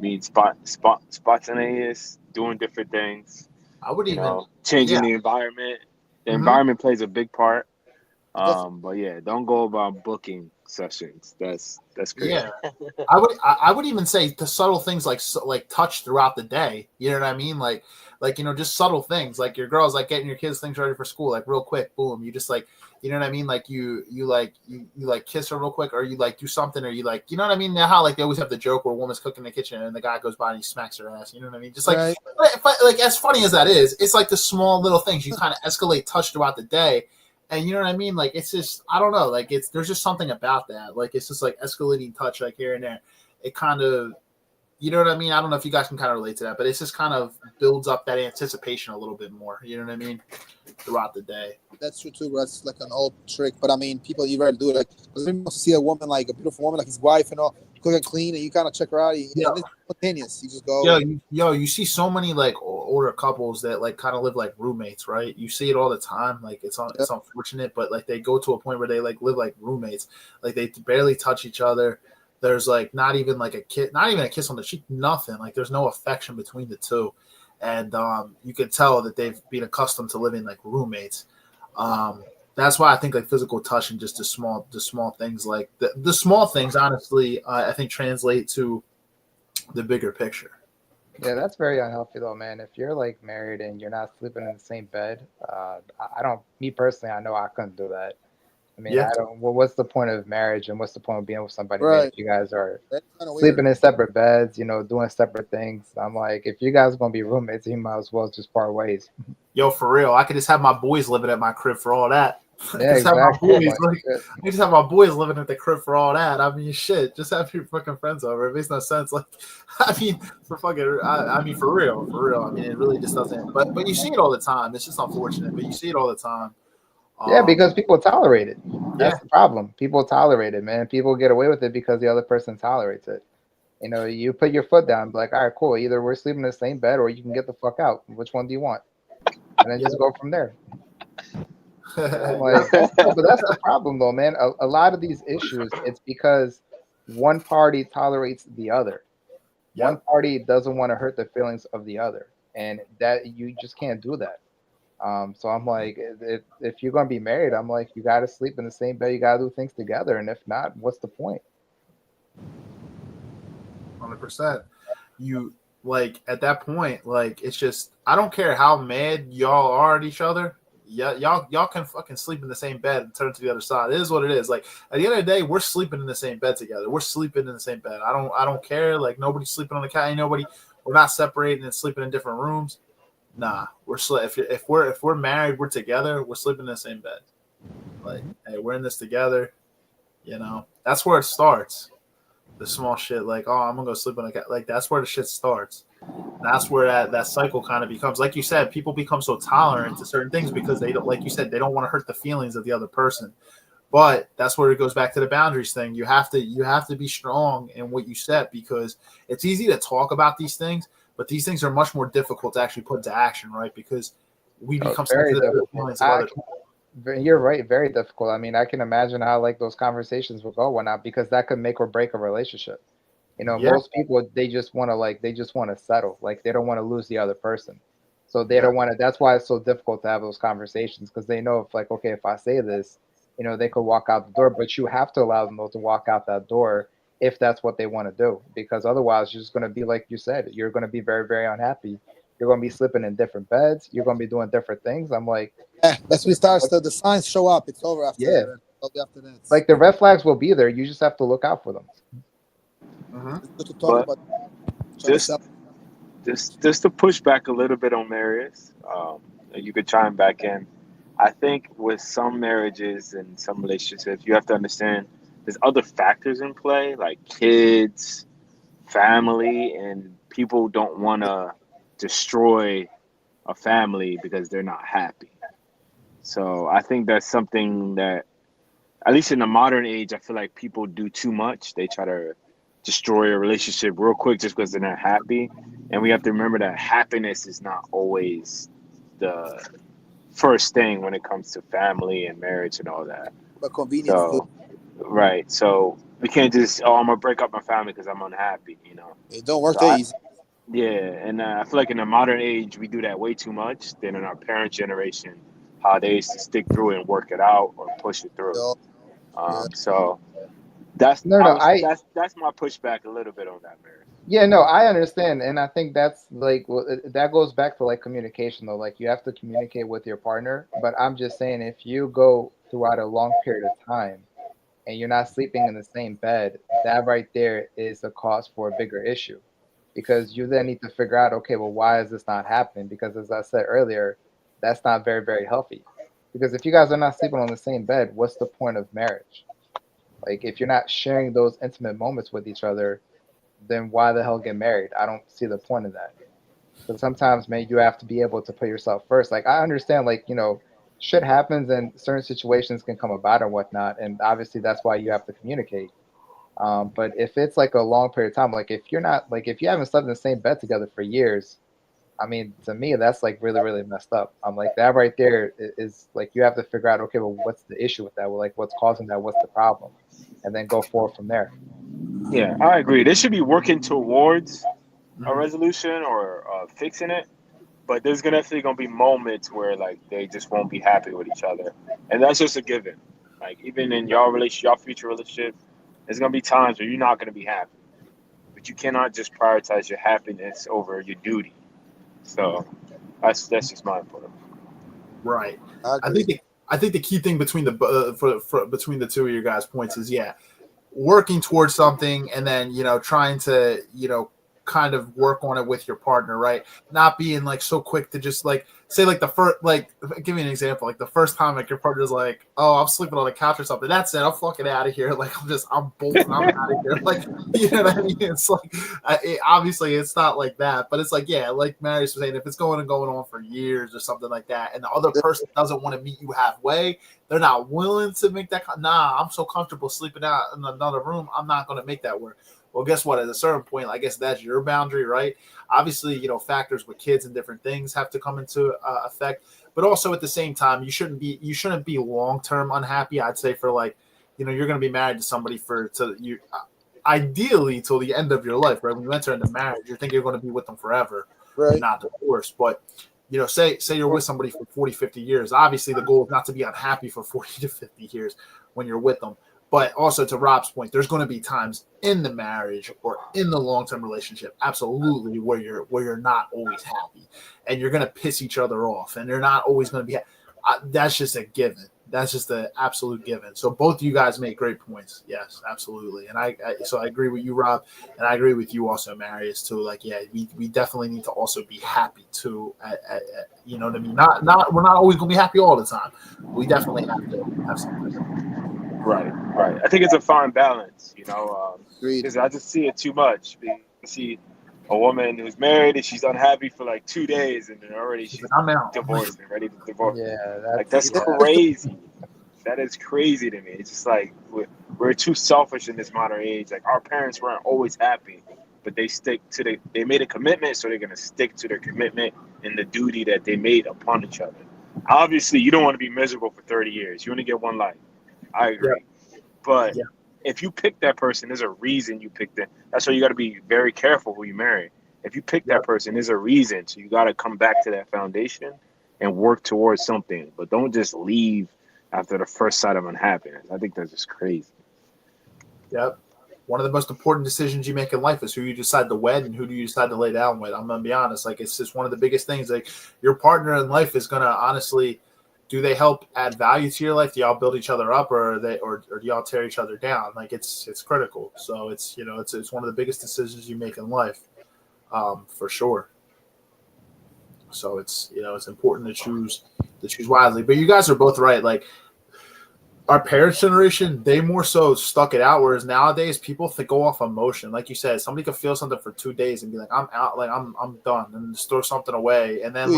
being spontaneous, doing different things, I would even, changing yeah. the environment. The Hmm. environment plays a big part. Def- But yeah, don't go about booking sessions. That's crazy. Yeah. I would even say the subtle things like touch throughout the day. You know what I mean? Like just subtle things. Like your girl's like getting your kids things ready for school, like real quick, boom. You just like you know what I mean? Like you like kiss her real quick, or you like do something, or you like you know what I mean? Now how like they always have the joke where a woman's cooking in the kitchen and the guy goes by and he smacks her ass. You know what I mean? Just like right. like as funny as that is, it's like the small little things you kind of escalate touch throughout the day. And you know what I mean? Like it's just I don't know. Like there's just something about that. Like it's just like escalating touch like here and there. It kind of you know what I mean? I don't know if you guys can kind of relate to that, but it's just kind of builds up that anticipation a little bit more. You know what I mean? Throughout the day. That's true too, bro. That's like an old trick. But I mean, people you rarely do it. Like, because when you see a woman, like a beautiful woman, like his wife and all, cook and clean, and you kind of check her out, Yeah. and it's spontaneous. You just go. You see so many like older couples that like kind of live like roommates, right? You see it all the time. Like it's unfortunate, but like they go to a point where they like live like roommates. Like they barely touch each other. There's like not even like a kiss, not even a kiss on the cheek, nothing. Like there's no affection between the two, and you can tell that they've been accustomed to living like roommates. That's why I think like physical touch and just the small things like the small things honestly I think translate to the bigger picture. Yeah, that's very unhealthy though, man. If you're like married and you're not sleeping in the same bed, I don't. Me personally, I know I couldn't do that. I mean, Yeah, I don't. Well, what's the point of marriage and what's the point of being with somebody, man, if Right. you guys are That's kind of weird. sleeping in separate beds, doing separate things? I'm like, if you guys are gonna be roommates, you might as well just part ways. yo, for real, I could just have my boys living at my crib for all that. I Yeah, just have my exactly. I'm boys like, like shit. I just have my boys living at the crib for all that. I mean, shit, just have your fucking friends over. It makes no sense. Like, I mean, I mean, for real, for real. I mean, it really just doesn't. But you see it all the time. It's just unfortunate, but you see it all the time. Yeah, Um, because people tolerate it. yeah, That's the problem. People tolerate it, man. People get away with it because the other person tolerates it. You put your foot down, be like, all right, cool. Either we're sleeping in the same bed or you can get the fuck out. Which one do you want? And then yeah, just go from there. And I'm yeah, like, but that's the problem though, man. A lot of these issues, it's because one party tolerates the other. One yep. party doesn't want to hurt the feelings of the other, and that you just can't do that. So I'm like, if you're gonna be married, I'm like, you gotta sleep in the same bed, you gotta do things together, and if not, what's the point? 100%. You like at that point, like it's just I don't care how mad y'all are at each other. Yeah, y'all can fucking sleep in the same bed and turn to the other side. It is what it is. Like at the end of the day, we're sleeping in the same bed together. We're sleeping in the same bed. I don't care. Like nobody's sleeping on the couch. Nobody. We're not separating and sleeping in different rooms. Nah, if we're married, we're together. We're sleeping in the same bed. Like hey, we're in this together. That's where it starts. The small shit, like, oh, I'm gonna go sleep on a cat. Like that's where the shit starts. That's where that cycle kind of becomes, like you said, people become so tolerant to certain things because they don't, like you said, they don't want to hurt the feelings of the other person. But that's where it goes back to the boundaries thing. You have to be strong in what you set because it's easy to talk about these things, but these things are much more difficult to actually put into action, right? Because we Oh, it's become very sensitive to the difficult. feelings of other. You're right, very difficult. I mean, I can imagine how like those conversations will go whatnot because that could make or break a relationship. Yeah, Most people they just want to settle, like they don't want to lose the other person, so they yeah, don't want to. That's why it's so difficult to have those conversations because they know if like okay, if I say this, they could walk out the door, but you have to allow them to walk out that door if that's what they want to do, because otherwise you're just going to be like you said, you're going to be very very unhappy. You're going to be sleeping in different beds. You're going to be doing different things. I'm like, Yeah, that's when it starts. what? The signs show up. It's over after Yeah, that. Man. Probably after that. like the red flags will be there. You just have to look out for them. hmm It's good to talk But about each other's just self. just to push back a little bit on Marius, you could chime back in. I think with some marriages and some relationships, you have to understand there's other factors in play, like kids, family, and people don't want to destroy a family because they're not happy. So I think that's something that, at least in the modern age, I feel like people do too much. They try to destroy a relationship real quick just because they're not happy. And we have to remember that happiness is not always the first thing when it comes to family and marriage and all that. But convenience too. So, right. So we can't just, oh, I'm gonna break up my family because I'm unhappy, you know. It don't work So that easy. yeah, and I feel like in the modern age we do that way too much. Than in our parent generation, how they used to stick through it and work it out or push it through. Yo, yeah. So that's No, no, that's my pushback a little bit on that, Mary. yeah, no, I understand, and I think that's like that goes back to like communication though. Like you have to communicate with your partner, but I'm just saying if you go throughout a long period of time and you're not sleeping in the same bed, that right there is a cause for a bigger issue because you then need to figure out, okay, well, why is this not happening? Because as I said earlier, that's not very, very healthy. Because if you guys are not sleeping on the same bed, what's the point of marriage? Like if you're not sharing those intimate moments with each other, then why the hell get married? I don't see the point of that. But sometimes, man, you have to be able to put yourself first. Like I understand, like, you know, shit happens and certain situations can come about and whatnot, and obviously that's why you have to communicate. But if it's like a long period of time, like if you're not, like if you haven't slept in the same bed together for years, I mean, to me, that's like really, really messed up. I'm like that right there is like you have to figure out, okay, well, what's the issue with that? Well, like what's causing that? What's the problem? And then go forward from there. Yeah, I agree. They should be working towards a resolution or fixing it. But there's definitely gonna be moments where like they just won't be happy with each other, and that's just a given. Like even in your relationship, your future relationship, there's gonna be times where you're not gonna be happy, but you cannot just prioritize your happiness over your duty. So that's just my point. Right. I I agree. think the key thing between the between the two of your guys' points is working towards something and then trying to kind of work on it with your partner, right? Not being like so quick to just like say like the first, like give me an example, like the first time like your partner's like, oh, I'm sleeping on the couch or something, that's it, I'm fucking out of here, like I'm bolting, I'm out of here, like you know what I mean? It's like obviously it's not like that, but it's like like Marius was saying, if it's going on for years or something like that and the other person doesn't want to meet you halfway, they're not willing to make that. Nah, I'm so comfortable sleeping out in another room, I'm not going to make that work. Well, guess what? At a certain point, I guess that's your boundary, right? Obviously, factors with kids and different things have to come into effect. But also at the same time, you shouldn't be long-term unhappy. I'd say for like, you're going to be married to somebody ideally till the end of your life, right? When you enter into marriage, you're thinking you're going to be with them forever, Right. and not divorced. But say you're with somebody for 40, 50 years. Obviously, the goal is not to be unhappy for 40 to 50 years when you're with them. But also to Rob's point, there's going to be times in the marriage or in the long-term relationship, absolutely, where you're not always happy, and you're going to piss each other off, and you're not always going to be. That's just a given. That's just an absolute given. So both of you guys make great points. Yes, absolutely, and I agree with you, Rob, and I agree with you also, Marius, too. Like, we definitely need to also be happy too. You know what I mean? Not we're not always going to be happy all the time. We definitely have to have something. Right. I think it's a fine balance, Agreed. because I just see it too much. You see a woman who's married and she's unhappy for like 2 days, and then already she's I'm out. divorced and ready to divorce. Yeah, That's crazy. That is crazy to me. It's just like we're too selfish in this modern age. Like our parents weren't always happy, but they made a commitment, so they're gonna stick to their commitment and the duty that they made upon each other. Obviously, you don't want to be miserable for 30 years. You only get one life. I agree. But if you pick that person, there's a reason you picked them. That's why you got to be very careful who you marry. If you pick that person, there's a reason. So you got to come back to that foundation and work towards something. But don't just leave after the first sight of unhappiness. I think that's just crazy. Yep. One of the most important decisions you make in life is who you decide to wed and who do you decide to lay down with. I'm going to be honest. Like, it's just one of the biggest things. Like, your partner in life is going to honestly, do they help add value to your life? Do y'all build each other up, or do y'all tear each other down? Like, it's critical. So it's one of the biggest decisions you make in life, for sure. So it's important to choose wisely. But you guys are both right. Like, our parents' generation, they more so stuck it out, whereas nowadays people go off emotion. Like you said, somebody could feel something for 2 days and be like, "I'm out, like I'm done," and just throw something away, and then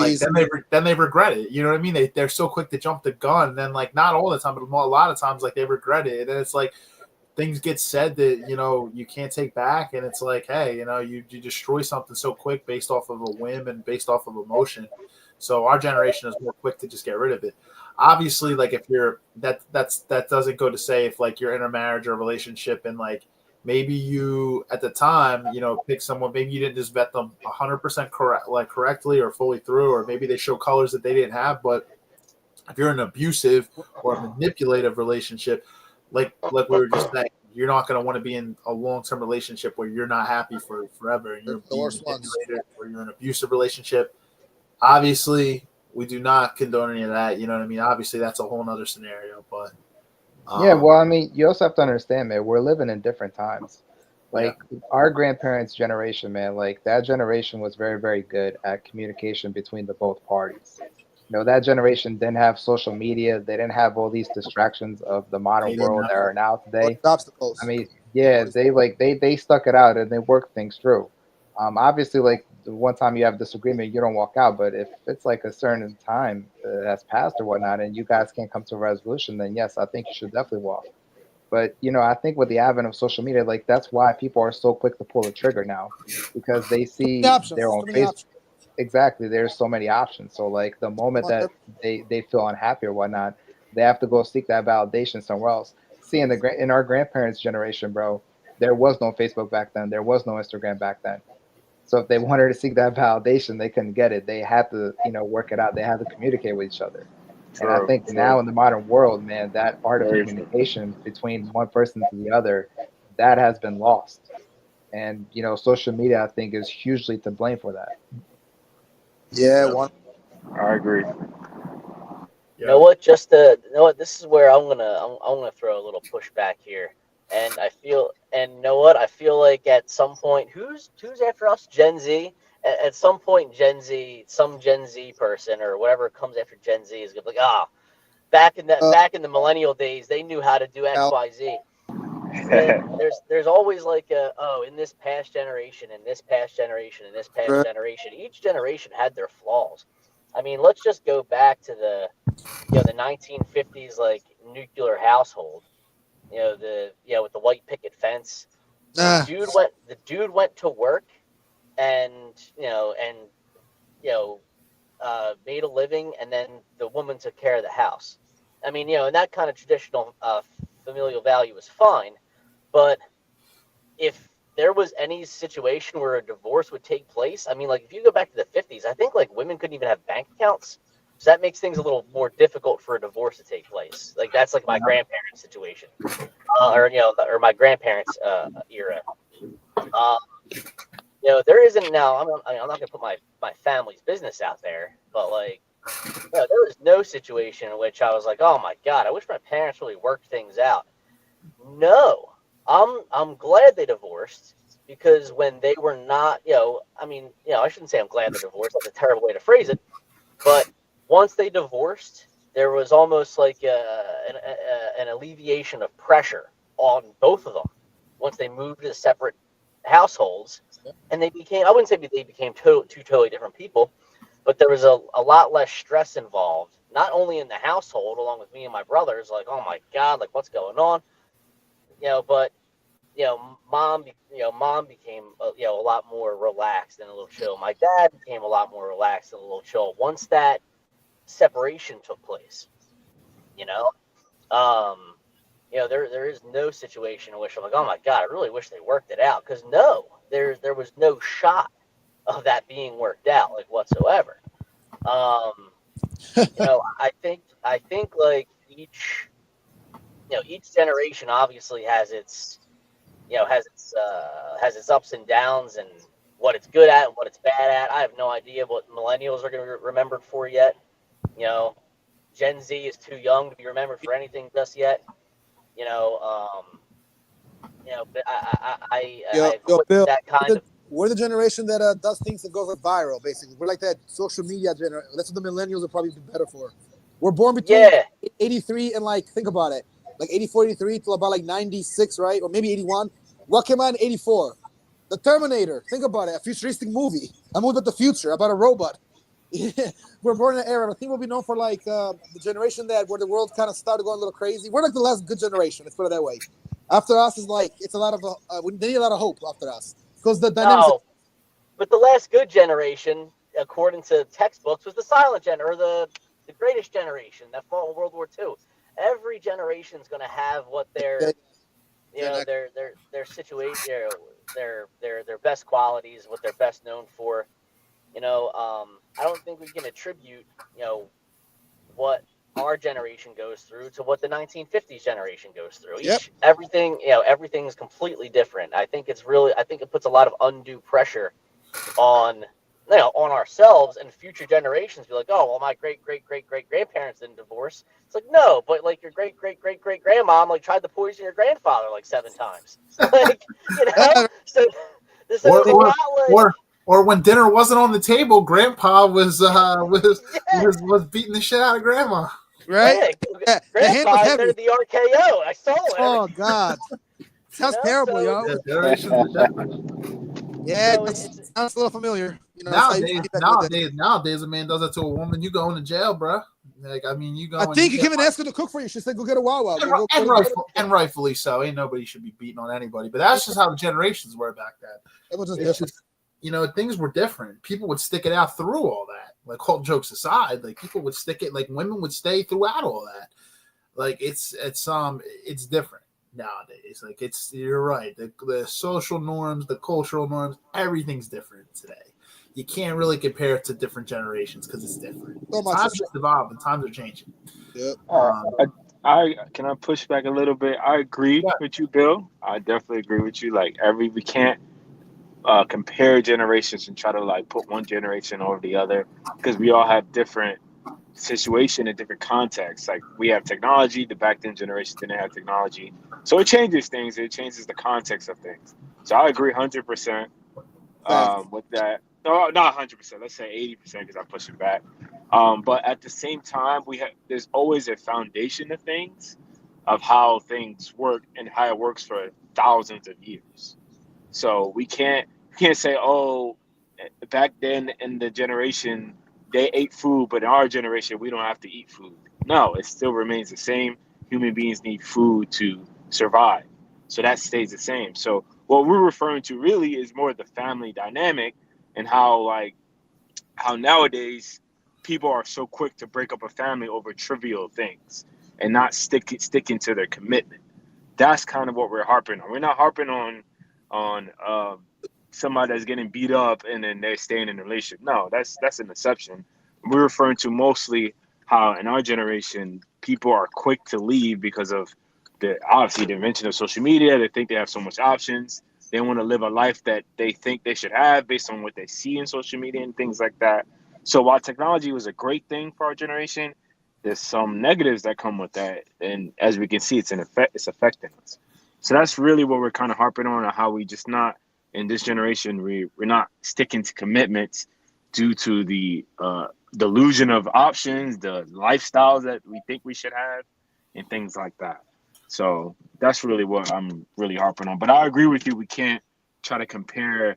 then they regret it. You know what I mean? They're so quick to jump the gun, and then like not all the time, but a lot of times like they regret it, and then it's like things get said that you can't take back, and it's like, hey, you destroy something so quick based off of a whim and based off of emotion. So our generation is more quick to just get rid of it. Obviously, like if you're that doesn't go to say if like you're in a marriage or a relationship and like maybe you at the time, pick someone, maybe you didn't just vet them 100% correctly or fully through, or maybe they show colors that they didn't have. But if you're in an abusive or a manipulative relationship, like we were just saying, you're not going to want to be in a long-term relationship where you're not happy for forever and you're being manipulated, or you're in an abusive relationship. Obviously, we do not condone any of that. You know what I mean? Obviously, that's a whole nother scenario. But Yeah, well, I mean, you also have to understand, man, we're living in different times. Like our grandparents' generation, man, like that generation was very, very good at communication between the both parties. That generation didn't have social media. They didn't have all these distractions of the modern world that are now today. Obstacles. I mean, yeah, they stuck it out and they worked things through. Obviously, like the one time you have disagreement, you don't walk out. But if it's like a certain time that's passed or whatnot, and you guys can't come to a resolution, then yes, I think you should definitely walk. But I think with the advent of social media, like that's why people are so quick to pull the trigger now, because they see their own face. Exactly, there's so many options. So like the moment that they feel unhappy or whatnot, they have to go seek that validation somewhere else. See, in our grandparents' generation, bro, there was no Facebook back then. There was no Instagram back then. So if they wanted to seek that validation, they couldn't get it. They had to, work it out. They had to communicate with each other. And I think now in the modern world, man, that art of communication between one person to the other, that has been lost. And, social media, I think, is hugely to blame for that. Yeah, I agree. You know what? This is where I'm gonna throw a little pushback here, and I feel like at some point, who's after us? Gen Z. At some point, some Gen Z person or whatever comes after Gen Z is gonna be like, back in the millennial days, they knew how to do X, Y, Z. There's always like in this past generation, and this past generation, and this past generation, each generation had their flaws. I mean, let's just go back to the 1950s, like nuclear household, with the white picket fence. The dude went to work and made a living, and then the woman took care of the house. I mean, and that kind of traditional familial value is fine. But if there was any situation where a divorce would take place, I mean, like if you go back to the 50s, I think like women couldn't even have bank accounts. So that makes things a little more difficult for a divorce to take place. Like that's like my grandparents' situation, or my grandparents' era. There isn't now. I'm not gonna put my family's business out there, but like, there was no situation in which I was like, oh my god, I wish my parents really worked things out. No. I'm glad they divorced, because when they were not, I shouldn't say I'm glad they divorced. That's a terrible way to phrase it. But once they divorced, there was almost like an alleviation of pressure on both of them once they moved to separate households, and I wouldn't say they became two totally different people, but there was a lot less stress involved, not only in the household, along with me and my brothers, like, oh my god, like what's going on? But mom became a lot more relaxed and a little chill. My dad became a lot more relaxed and a little chill once that separation took place. There is no situation in which I'm like, oh my god, I really wish they worked it out, because there was no shot of that being worked out, like, whatsoever. I think like each generation obviously has its ups and downs, and what it's good at and what it's bad at. I have no idea what millennials are going to be remembered for yet. Gen Z is too young to be remembered for anything just yet. But Bill, that kind of. We're the generation that does things that goes viral. Basically, we're like that social media generation. That's what the millennials will probably be better for. We're born between 83 and think about it, like 84, 83 till about 96, right? Or maybe 81. What came out in 84? The Terminator. Think about it, a futuristic movie. A movie about the future, about a robot. We're born in an era. I think we'll be known for the generation where the world kind of started going a little crazy. We're like the last good generation. Let's put it that way. After us is it's a lot of they need a lot of hope after us, because the dynamics. No, but the last good generation, according to textbooks, was the silent gen or the greatest generation that fought in World War II. Every generation is going to have what their their situation, their best qualities, what they're best known for. I don't think we can attribute, what our generation goes through to what the 1950s generation goes through. Everything is completely different. I think it puts a lot of undue pressure on on ourselves and future generations. Be like, oh well, my great grandparents didn't divorce. It's like, no, but like your great grandmom like tried to poison your grandfather like 7 times. Like, so there's not like. Or when dinner wasn't on the table, Grandpa was beating the shit out of Grandma. Right? Yeah, Grandpa invented the RKO. I saw it. Oh God, sounds terrible, yo. Yeah, generations are different. Yeah, sounds a little familiar. Nowadays, a man does that to a woman, you going to jail, bro. Like, I mean, you go. I think you can even ask her to cook for you. She said, "Go get a Wawa." And rightfully so. Ain't nobody should be beating on anybody. But that's just how the generations were back then. It was just things were different. People would stick it out through all that. Like, all jokes aside, like people would stick it. Like women would stay throughout all that. Like it's different nowadays. Like you're right. The social norms, the cultural norms, everything's different today. You can't really compare it to different generations because it's different. Times just evolve and times are changing. Yep. Can I push back a little bit? I agree with you, Bill. I definitely agree with you. Like we can't compare generations and try to like put one generation over the other because we all have different situation and different contexts. Like we have technology, the back then generation didn't have technology, so it changes things. It changes the context of things. So I agree 100% with that. No, not 100%. Let's say 80% because I'm pushing back. But at the same time, there's always a foundation of things, of how things work and how it works for thousands of years. So we can't say, oh, back then in the generation they ate food, but in our generation we don't have to eat food. No, it still remains the same. Human beings need food to survive, so that stays the same. So what we're referring to really is more the family dynamic and how nowadays people are so quick to break up a family over trivial things and not sticking to their commitment. That's kind of what we're harping on. We're not harping on somebody that's getting beat up and then they're staying in a relationship. No, that's an exception. We're referring to mostly how in our generation people are quick to leave because of obviously the invention of social media. They think they have so much options. They want to live a life that they think they should have based on what they see in social media and things like that. So while technology was a great thing for our generation, there's some negatives that come with that. And as we can see, it's affecting us. So that's really what we're kind of harping on, how we just not, in this generation, we're not sticking to commitments due to the delusion of options, the lifestyles that we think we should have, and things like that. So that's really what I'm really harping on. But I agree with you. We can't try to compare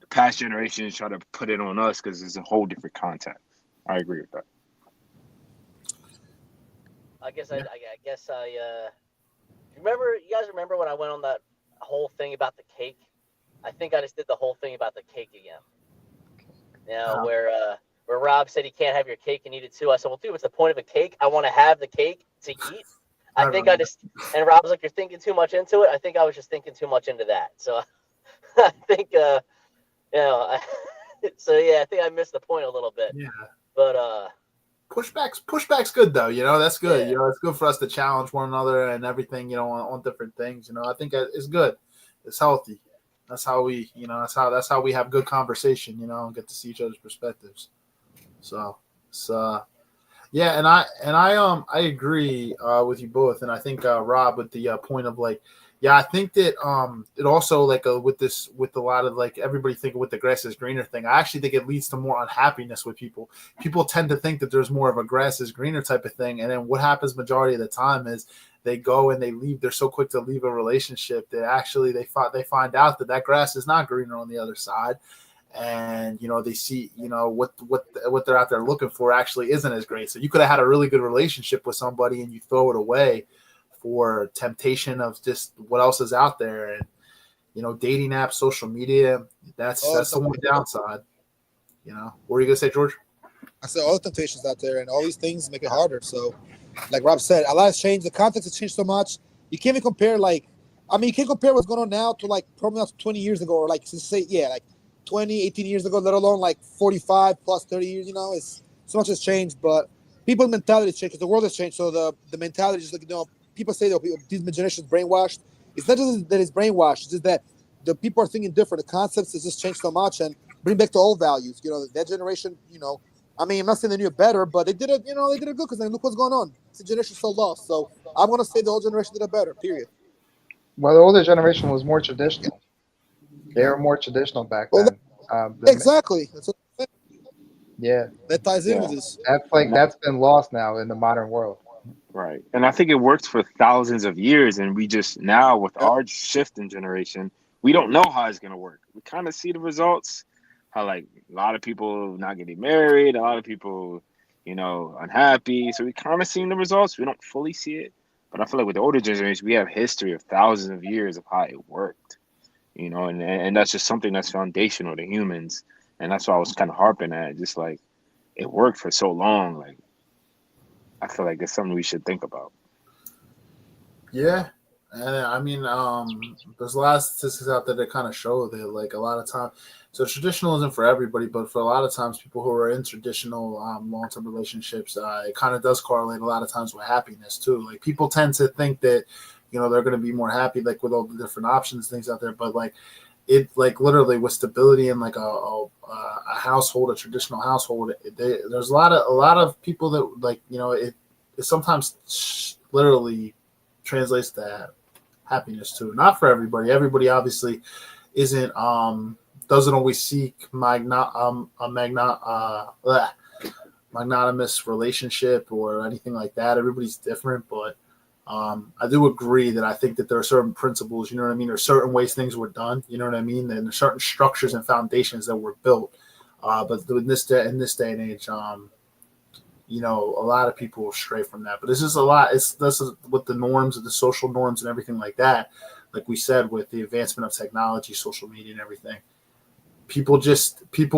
the past generations, try to put it on us because it's a whole different context. I agree with that. I guess you guys remember when I went on that whole thing about the cake? I think I just did the whole thing about the cake again. Where Rob said he can't have your cake and eat it too. I said, well, dude, what's the point of a cake? I want to have the cake to eat. And Rob was like, you're thinking too much into it. I think I was just thinking too much into that. So I think, I think I missed the point a little bit. Yeah. But pushback's good though. That's good. Yeah. It's good for us to challenge one another and everything. On different things. I think it's good. It's healthy. That's how we. That's how we have good conversation. And get to see each other's perspectives. So it's yeah, and I agree with you both, and I think Rob with the point of like. Yeah, I think that it also like with a lot of like everybody thinking with the grass is greener thing. I actually think it leads to more unhappiness with people. People tend to think that there's more of a grass is greener type of thing, and then what happens majority of the time is they go and they leave. They're so quick to leave a relationship that actually they find out that grass is not greener on the other side, and they see what they're out there looking for actually isn't as great. So you could have had a really good relationship with somebody and you throw it away for temptation of just what else is out there, and dating apps, social media. That's the one downside. You know, what were you gonna say, George? I said all the temptations out there and all these things make it harder. So, like Rob said, a lot has changed. The context has changed so much. You can't even compare. You can't compare what's going on now to like probably not 20 years ago, or like like 20, 18 years ago, let alone like 45 plus 30 years. You know, it's so much has changed, but people's mentality has changed because the world has changed. So the mentality is like, people say that this generation is brainwashed. It's not just that it's brainwashed; it's just that the people are thinking different. The concepts has just changed so much, and bring back to old values. That generation. I'm not saying they knew it better, but they did it. They did it good because look what's going on. It's a generation so lost. So I'm gonna say the old generation did it better. Period. Well, the older generation was more traditional. They Yeah. were more traditional back Well, then. exactly. That's what I'm saying. Yeah, That ties in Yeah. with this. that's been lost now in the modern world. Right. And I think it worked for thousands of years. And we just now, with Yep. our shift in generation, we don't know how it's going to work. We kind of see the results, how like a lot of people not getting married, a lot of people, unhappy. So we kind of seen the results. We don't fully see it. But I feel like with the older generation, we have history of thousands of years of how it worked, and that's just something that's foundational to humans. And that's why I was kind of harping at, just like it worked for so long. Like, I feel like it's something we should think about. Yeah, and I mean, there's a lot of statistics out there that kind of show that, like, a lot of time. So traditional isn't for everybody, but for a lot of times, people who are in traditional long-term relationships, it kind of does correlate a lot of times with happiness too. Like, people tend to think that, they're going to be more happy, like, with all the different options, things out there, but like, it, like, literally with stability in like a household, a traditional household, there's a lot of people that, like, it sometimes literally translates to happiness too. Not for everybody. Everybody obviously isn't doesn't always seek magnanimous relationship or anything like that. Everybody's different, but I do agree that I think that there are certain principles, you know what I mean, or certain ways things were done, you know what I mean, and there's certain structures and foundations that were built. But in this day and age, a lot of people stray from that. But this is a lot. This is with the norms, the social norms, and everything like that. Like we said, with the advancement of technology, social media, and everything, people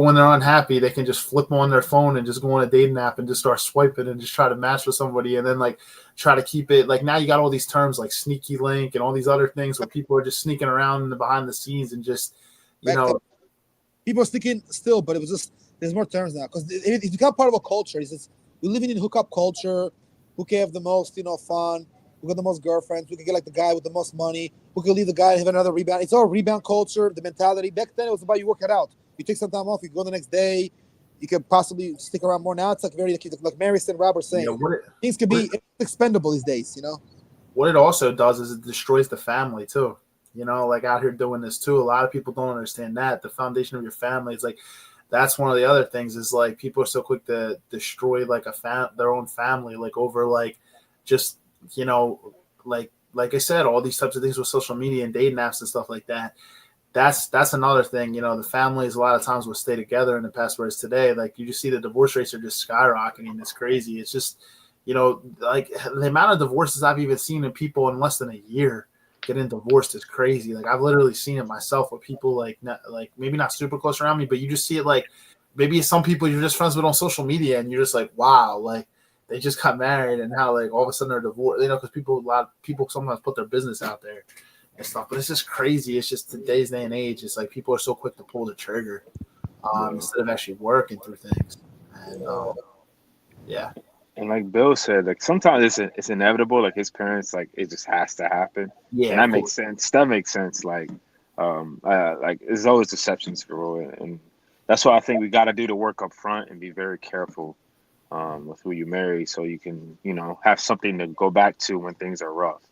when they're unhappy, they can just flip on their phone and just go on a dating app and just start swiping and just try to match with somebody, and then like try to keep it. Like, now you got all these terms like sneaky link and all these other things where people are just sneaking around in the behind the scenes and just Back then, people are sticking still, but it was just there's more terms now because it's become part of a culture. It's just, we're living in hookup culture. Who can have the most, fun? Who got the most girlfriends? Who can get like the guy with the most money? Who can leave the guy and have another rebound? It's all rebound culture. The mentality back then, it was about you work it out. You take some time off, you go the next day. You could possibly stick around more. Now it's like very like Marius and Rob are saying, things can be expendable these days. What it also does is it destroys the family too. Like out here doing this too. A lot of people don't understand that the foundation of your family is like. That's one of the other things is like people are so quick to destroy like their own family, like over like just like I said, all these types of things with social media and dating apps and stuff like that. That's another thing. The families a lot of times will stay together in the past, whereas today, like, you just see the divorce rates are just skyrocketing. It's crazy. It's just like the amount of divorces I've even seen in people in less than a year getting divorced is crazy. Like, I've literally seen it myself with people like maybe not super close around me, but you just see it like maybe some people you're just friends with on social media and you're just like, wow, like they just got married and how like all of a sudden they're divorced, because a lot of people sometimes put their business out there and stuff, but it's just crazy. It's just today's day and age. It's like people are so quick to pull the trigger instead of actually working through things. And yeah. And like Bill said, like sometimes it's inevitable. Like his parents, like it just has to happen. Yeah, and that makes sense. That makes sense. Like there's always exceptions for rule, and that's why I think we got to do the work up front and be very careful with who you marry, so you can have something to go back to when things are rough.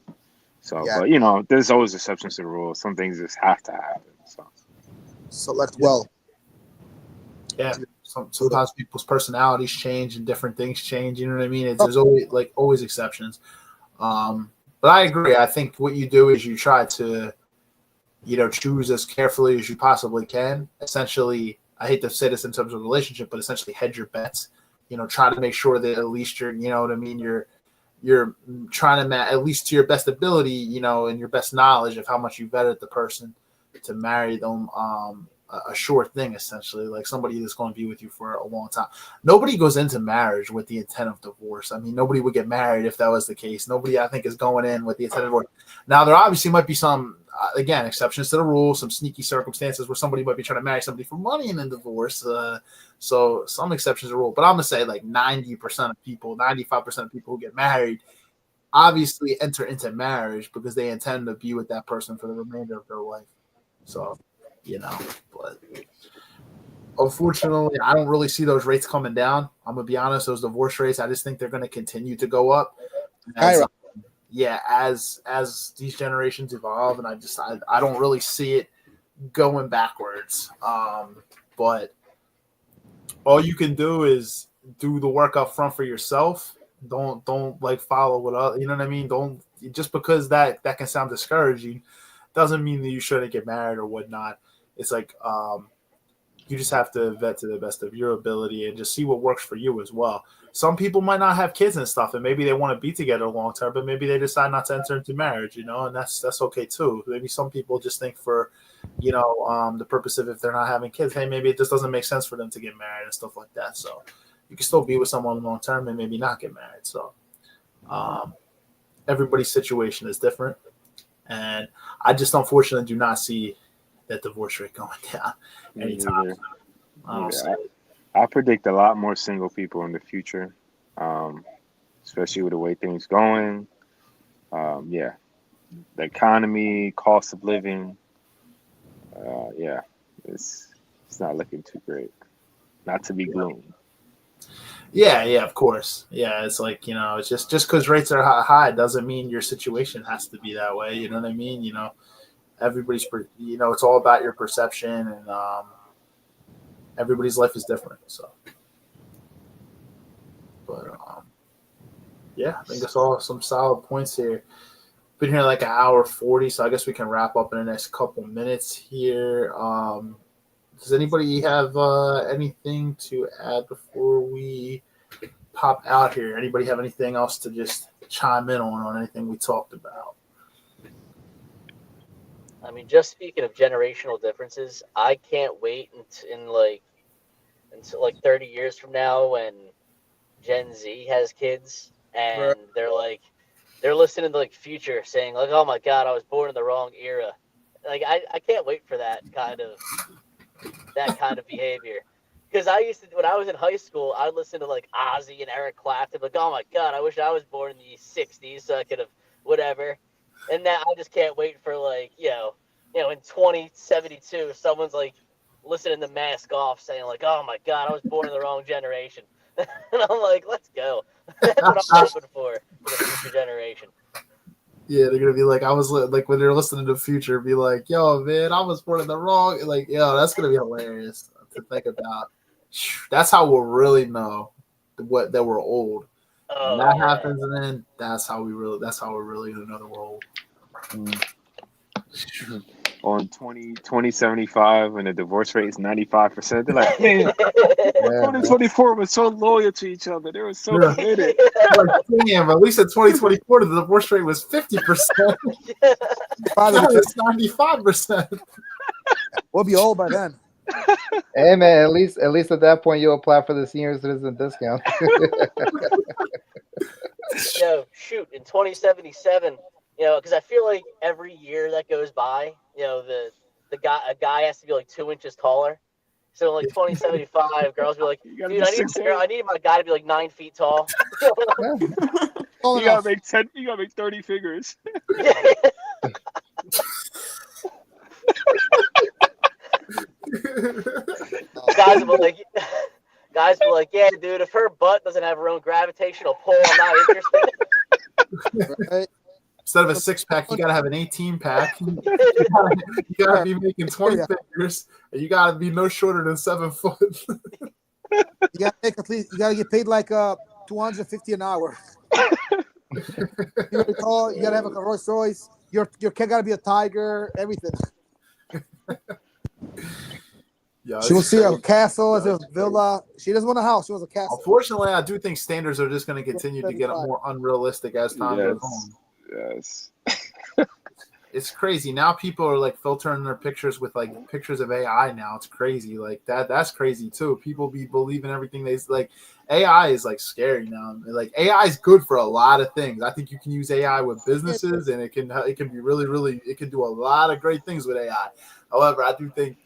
So, Yeah. but there's always exceptions to the rule. Some things just have to happen. So Select well. Yeah. Sometimes people's personalities change and different things change. You know what I mean? There's always exceptions. But I agree. I think what you do is you try to, choose as carefully as you possibly can. Essentially, I hate to say this in terms of relationship, but essentially hedge your bets. Try to make sure that at least you're, what I mean? You're trying to at least to your best ability, and your best knowledge of how much you vetted the person to marry them. a sure thing, essentially, like somebody that's going to be with you for a long time. Nobody goes into marriage with the intent of divorce. I mean, nobody would get married if that was the case. Nobody, I think, is going in with the intent of divorce. Now, there obviously might be some, again, exceptions to the rule, some sneaky circumstances where somebody might be trying to marry somebody for money and then divorce. So some exceptions to the rule. But I'm going to say like 90% of people, 95% of people who get married obviously enter into marriage because they intend to be with that person for the remainder of their life. So, but unfortunately, I don't really see those rates coming down. I'm going to be honest, those divorce rates, I just think they're going to continue to go up. As these generations evolve, and I don't really see it going backwards. But all you can do is do the work up front for yourself. Don't like follow what other, you know what I mean? Don't, just because that can sound discouraging doesn't mean that you shouldn't get married or whatnot. It's like you just have to vet to the best of your ability and just see what works for you as well. Some people might not have kids and stuff, and maybe they want to be together long term, but maybe they decide not to enter into marriage, and that's okay too. Maybe some people just think for, the purpose of if they're not having kids, hey, maybe it just doesn't make sense for them to get married and stuff like that. So you can still be with someone long term and maybe not get married. So everybody's situation is different. And I just unfortunately do not see that divorce rate going down anytime. I predict a lot more single people in the future, especially with the way things going. The economy, cost of living. It's not looking too great. Not to be gloomy. Yeah, of course. Yeah, it's like, it's just because rates are high doesn't mean your situation has to be that way. You know what I mean? Everybody's, it's all about your perception, and everybody's life is different. So, but I think that's all some solid points here. Been here like an hour 40, so I guess we can wrap up in the next couple minutes here. Does anybody have anything to add before we pop out here? Anybody have anything else to just chime in on anything we talked about? I mean, just speaking of generational differences, I can't wait until 30 years from now when Gen Z has kids and they're listening to Future saying like, "Oh my God, I was born in the wrong era." Like I can't wait for that kind of behavior. Because I used to, when I was in high school, I would listen to Ozzy and Eric Clapton. Like, oh my God, I wish I was born in the '60s so I could have whatever. And now I just can't wait for in 2072, someone's listening to Mask Off saying "Oh my God, I was born in the wrong generation." And I'm like, let's go. That's what I'm hoping for the future generation. Yeah, they're gonna be like, I was when they're listening to Future, be like, "Yo, man, I was born in the wrong." That's gonna be hilarious to think about. That's how we'll really know that we're old. When that happens, and then that's how we're really gonna know that we're old. On 2075, when the divorce rate is 95%, they're like, man, 2024 was so loyal to each other. They were so committed. Damn, at least in 2024, the divorce rate was 50%. Now it's 95%. We'll be old by then. Hey man, at least at that point you'll apply for the senior citizen discount. Shoot, in 2077, because I feel like every year that goes by, a guy has to be 2 inches taller. So in 2075, girls be like, dude, I need my guy to be 9 feet tall. You gotta make 30 figures. Guys will be like, yeah, dude, if her butt doesn't have her own gravitational pull, I'm not interested. Right? Instead of a 6-pack, you gotta have an 18-pack. You gotta be making 20 figures, and you gotta be no shorter than 7 foot. You gotta get paid $250 an hour. You're tall. You gotta have a Rolls Royce. Your kid gotta be a tiger. Everything. Yeah, she will see a castle as a villa. She doesn't want a house. She wants a castle. Unfortunately, I do think standards are just going to continue to get more unrealistic as time goes on. Yes. it's crazy. Now people are like filtering their pictures with like pictures of AI now. It's crazy. Like that's crazy too. People be believing everything they like. AI is like scary now. Like AI is good for a lot of things. I think you can use AI with businesses, and it can be really it can do a lot of great things with AI. However, I do think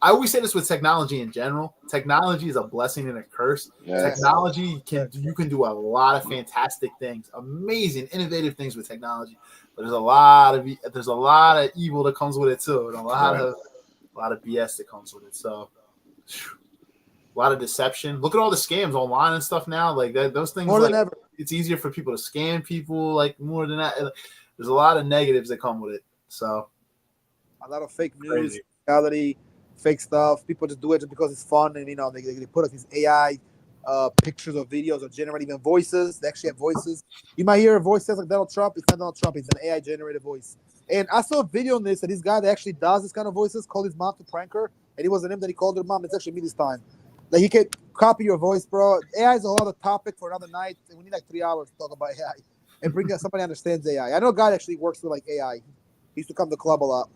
I always say this with technology in general. Technology is a blessing and a curse. Yes. Technology you can do a lot of fantastic things, amazing, innovative things with technology. But there's a lot of evil that comes with it too, and a lot of BS that comes with it. So a lot of deception. Look at all the scams online and stuff now. Like that, those things. More like, than ever. It's easier for people to scam people. Like more than that. There's a lot of negatives that come with it. So a lot of fake news, crazy. reality, fake stuff. People just do it just because it's fun, and they put up these AI pictures or videos or generate even voices. They actually have voices. You might hear a voice says like Donald Trump. It's not Donald Trump. It's an AI generated voice. And I saw a video on this, and this guy that actually does this kind of voices called his mom to prank her, and it wasn't him that he called her mom. It's actually me this time. Like he can copy your voice, bro. AI is a whole other topic for another night. We need like 3 hours to talk about AI and bring out somebody who understands AI. I know a guy that actually works with like AI. He used to come to the club a lot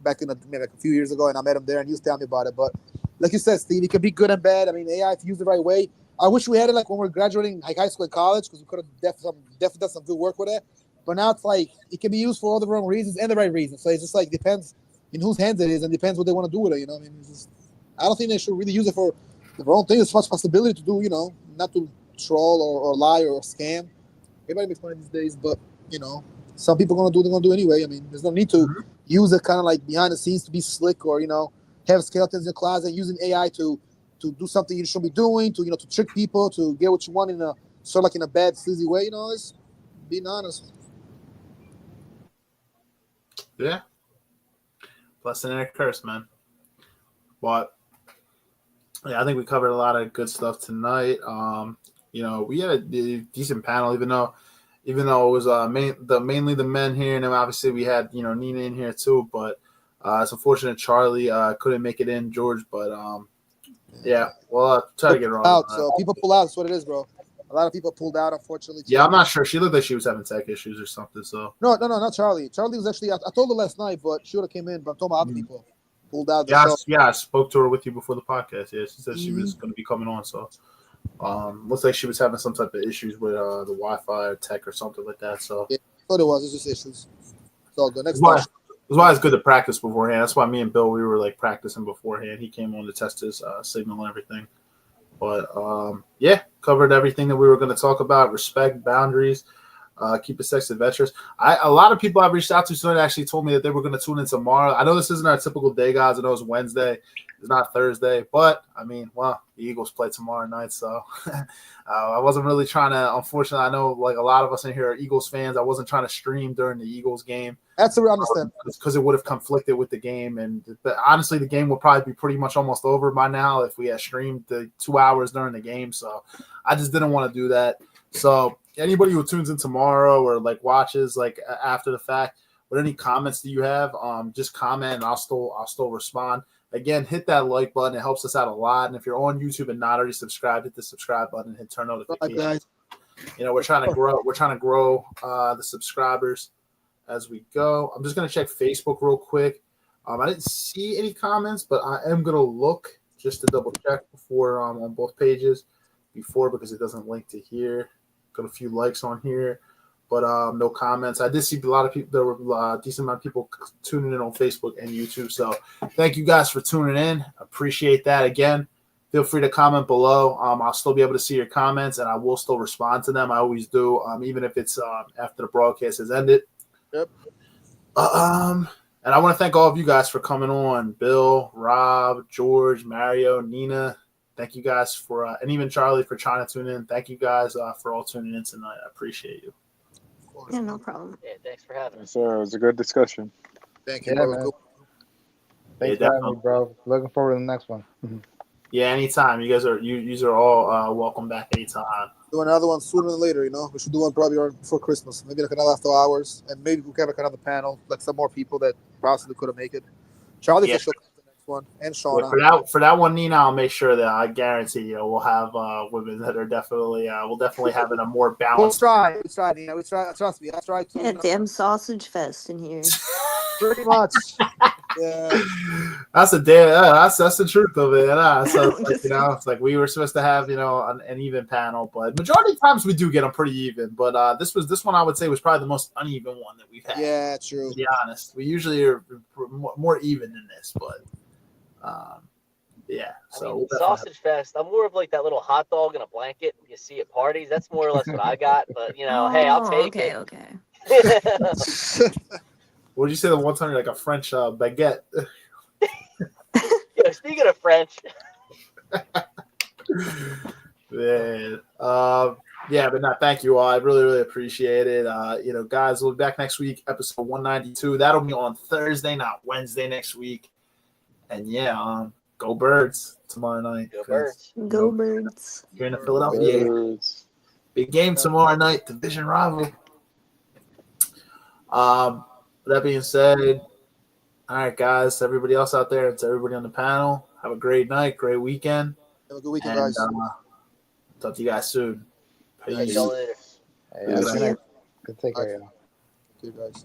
back in maybe like a few years ago, and I met him there, and he was telling me about it. But like you said, Steve, it can be good and bad. I mean, AI, if you use it the right way. I wish we had it like when we were graduating like high school and college, because we could have definitely done some good work with it. But now it's like it can be used for all the wrong reasons and the right reasons. So it's just like depends in whose hands it is, and depends what they want to do with it. I mean, I don't think they should really use it for the wrong thing. There's much possibility to do, not to troll or lie or scam. Everybody makes money these days, but some people are gonna do anyway. I mean, there's no need to use it kind of like behind the scenes to be slick or have skeletons in the closet using AI to do something you shouldn't be doing, to trick people, to get what you want in a bad, sleazy way. It's being honest. Yeah. Blessing and a curse, man. But yeah, I think we covered a lot of good stuff tonight. We had a decent panel, even though it was mainly the men here, and then obviously we had Nina in here too. But it's unfortunate Charli couldn't make it in, George. But yeah, well, try to get her on. Out, so people pull out. That's what it is, bro. A lot of people pulled out, unfortunately. Yeah, I'm not sure. She looked like she was having tech issues or something. So no, not Charli. Charli was actually. I told her last night, but she would have came in. But I'm talking about other people pulled out. I spoke to her with you before the podcast. Yeah, she said she was going to be coming on. So looks like she was having some type of issues with the Wi-Fi or tech or something like that. So yeah, I thought it was. It's just issues. It's all good. Next question. That's why it's good to practice beforehand. That's why me and Bill, we were like practicing beforehand. He came on to test his signal and everything. But yeah, covered everything that we were going to talk about. Respect, boundaries, keep it sex adventurous. A lot of people I've reached out to tonight actually told me that they were going to tune in tomorrow. I know this isn't our typical day, guys. I know it's Wednesday. It's not Thursday. But, I mean, well, the Eagles play tomorrow night. So I wasn't really trying to, unfortunately, I know like a lot of us in here are Eagles fans. I wasn't trying to stream during the Eagles game. That's what I understand. Because it would have conflicted with the game. But honestly, the game would probably be pretty much almost over by now if we had streamed the 2 hours during the game. So I just didn't want to do that. So anybody who tunes in tomorrow or like watches like after the fact, what any comments that you have, just comment and I'll still respond. Again, hit that like button. It helps us out a lot. And if you're on YouTube and not already subscribed, hit the subscribe button and hit turn notifications. Right, we're trying to grow. We're trying to grow the subscribers as we go. I'm just going to check Facebook real quick. I didn't see any comments, but I am going to look just to double check before on both pages because it doesn't link to here. Got a few likes on here, but no comments. I did see a lot of people. There were a decent amount of people tuning in on Facebook and YouTube. So thank you guys for tuning in. Appreciate that. Again, feel free to comment below. I'll still be able to see your comments, and I will still respond to them. I always do, even if it's after the broadcast has ended. Yep. And I want to thank all of you guys for coming on. Bill, Rob, George, Mario, Nina. Thank you guys for, and even Charli for trying to tune in. Thank you guys for all tuning in tonight. I appreciate you. Yeah, no problem. Yeah, thanks for having us. Sir, it was a good discussion. Thank you, Yeah, bro. man. Thanks for having me, bro. Looking forward to the next one. Yeah, anytime. You guys are all welcome back anytime. Do another one sooner than later, We should do one probably before Christmas. Maybe like another after hours. And maybe we can have like another panel, like some more people that possibly couldn't make it. Charli said she'll come to the next one. And Shauna. For that one, Nina, I'll make sure that I guarantee you we'll have women that are definitely we'll definitely have it a more We'll balanced. try. Nina. We try. Trust me. I try to. Yeah, damn sausage fest in here. Pretty much. Yeah. That's a damn. That's the truth of it. So it's like, Just- it's like we were supposed to have an even panel, but majority of times we do get them pretty even. But this one I would say was probably the most uneven one that we've had. Yeah, true. To be honest, we usually are more even than this, but yeah. I So mean, we'll sausage fest. I'm more of like that little hot dog in a blanket you see at parties. That's more or less what I got. But hey, I'll take okay, it. okay. what did you say the one time you're like a French baguette? Yo, speaking of French, Man, yeah, but no, thank you all. I really, really appreciate it. Guys, we'll be back next week, episode 192. That'll be on Thursday, not Wednesday next week. And yeah, go Birds tomorrow night. go Birds. Go Birds. You're in the Philadelphia area. Big game tomorrow night, division rival. That being said, all right, guys, everybody else out there, it's everybody on the panel. Have a great night, great weekend. Have a good weekend, And guys. talk to you guys soon. Catch Peace. y'all later. Hey, Good good night. take care, y'all. Good guys.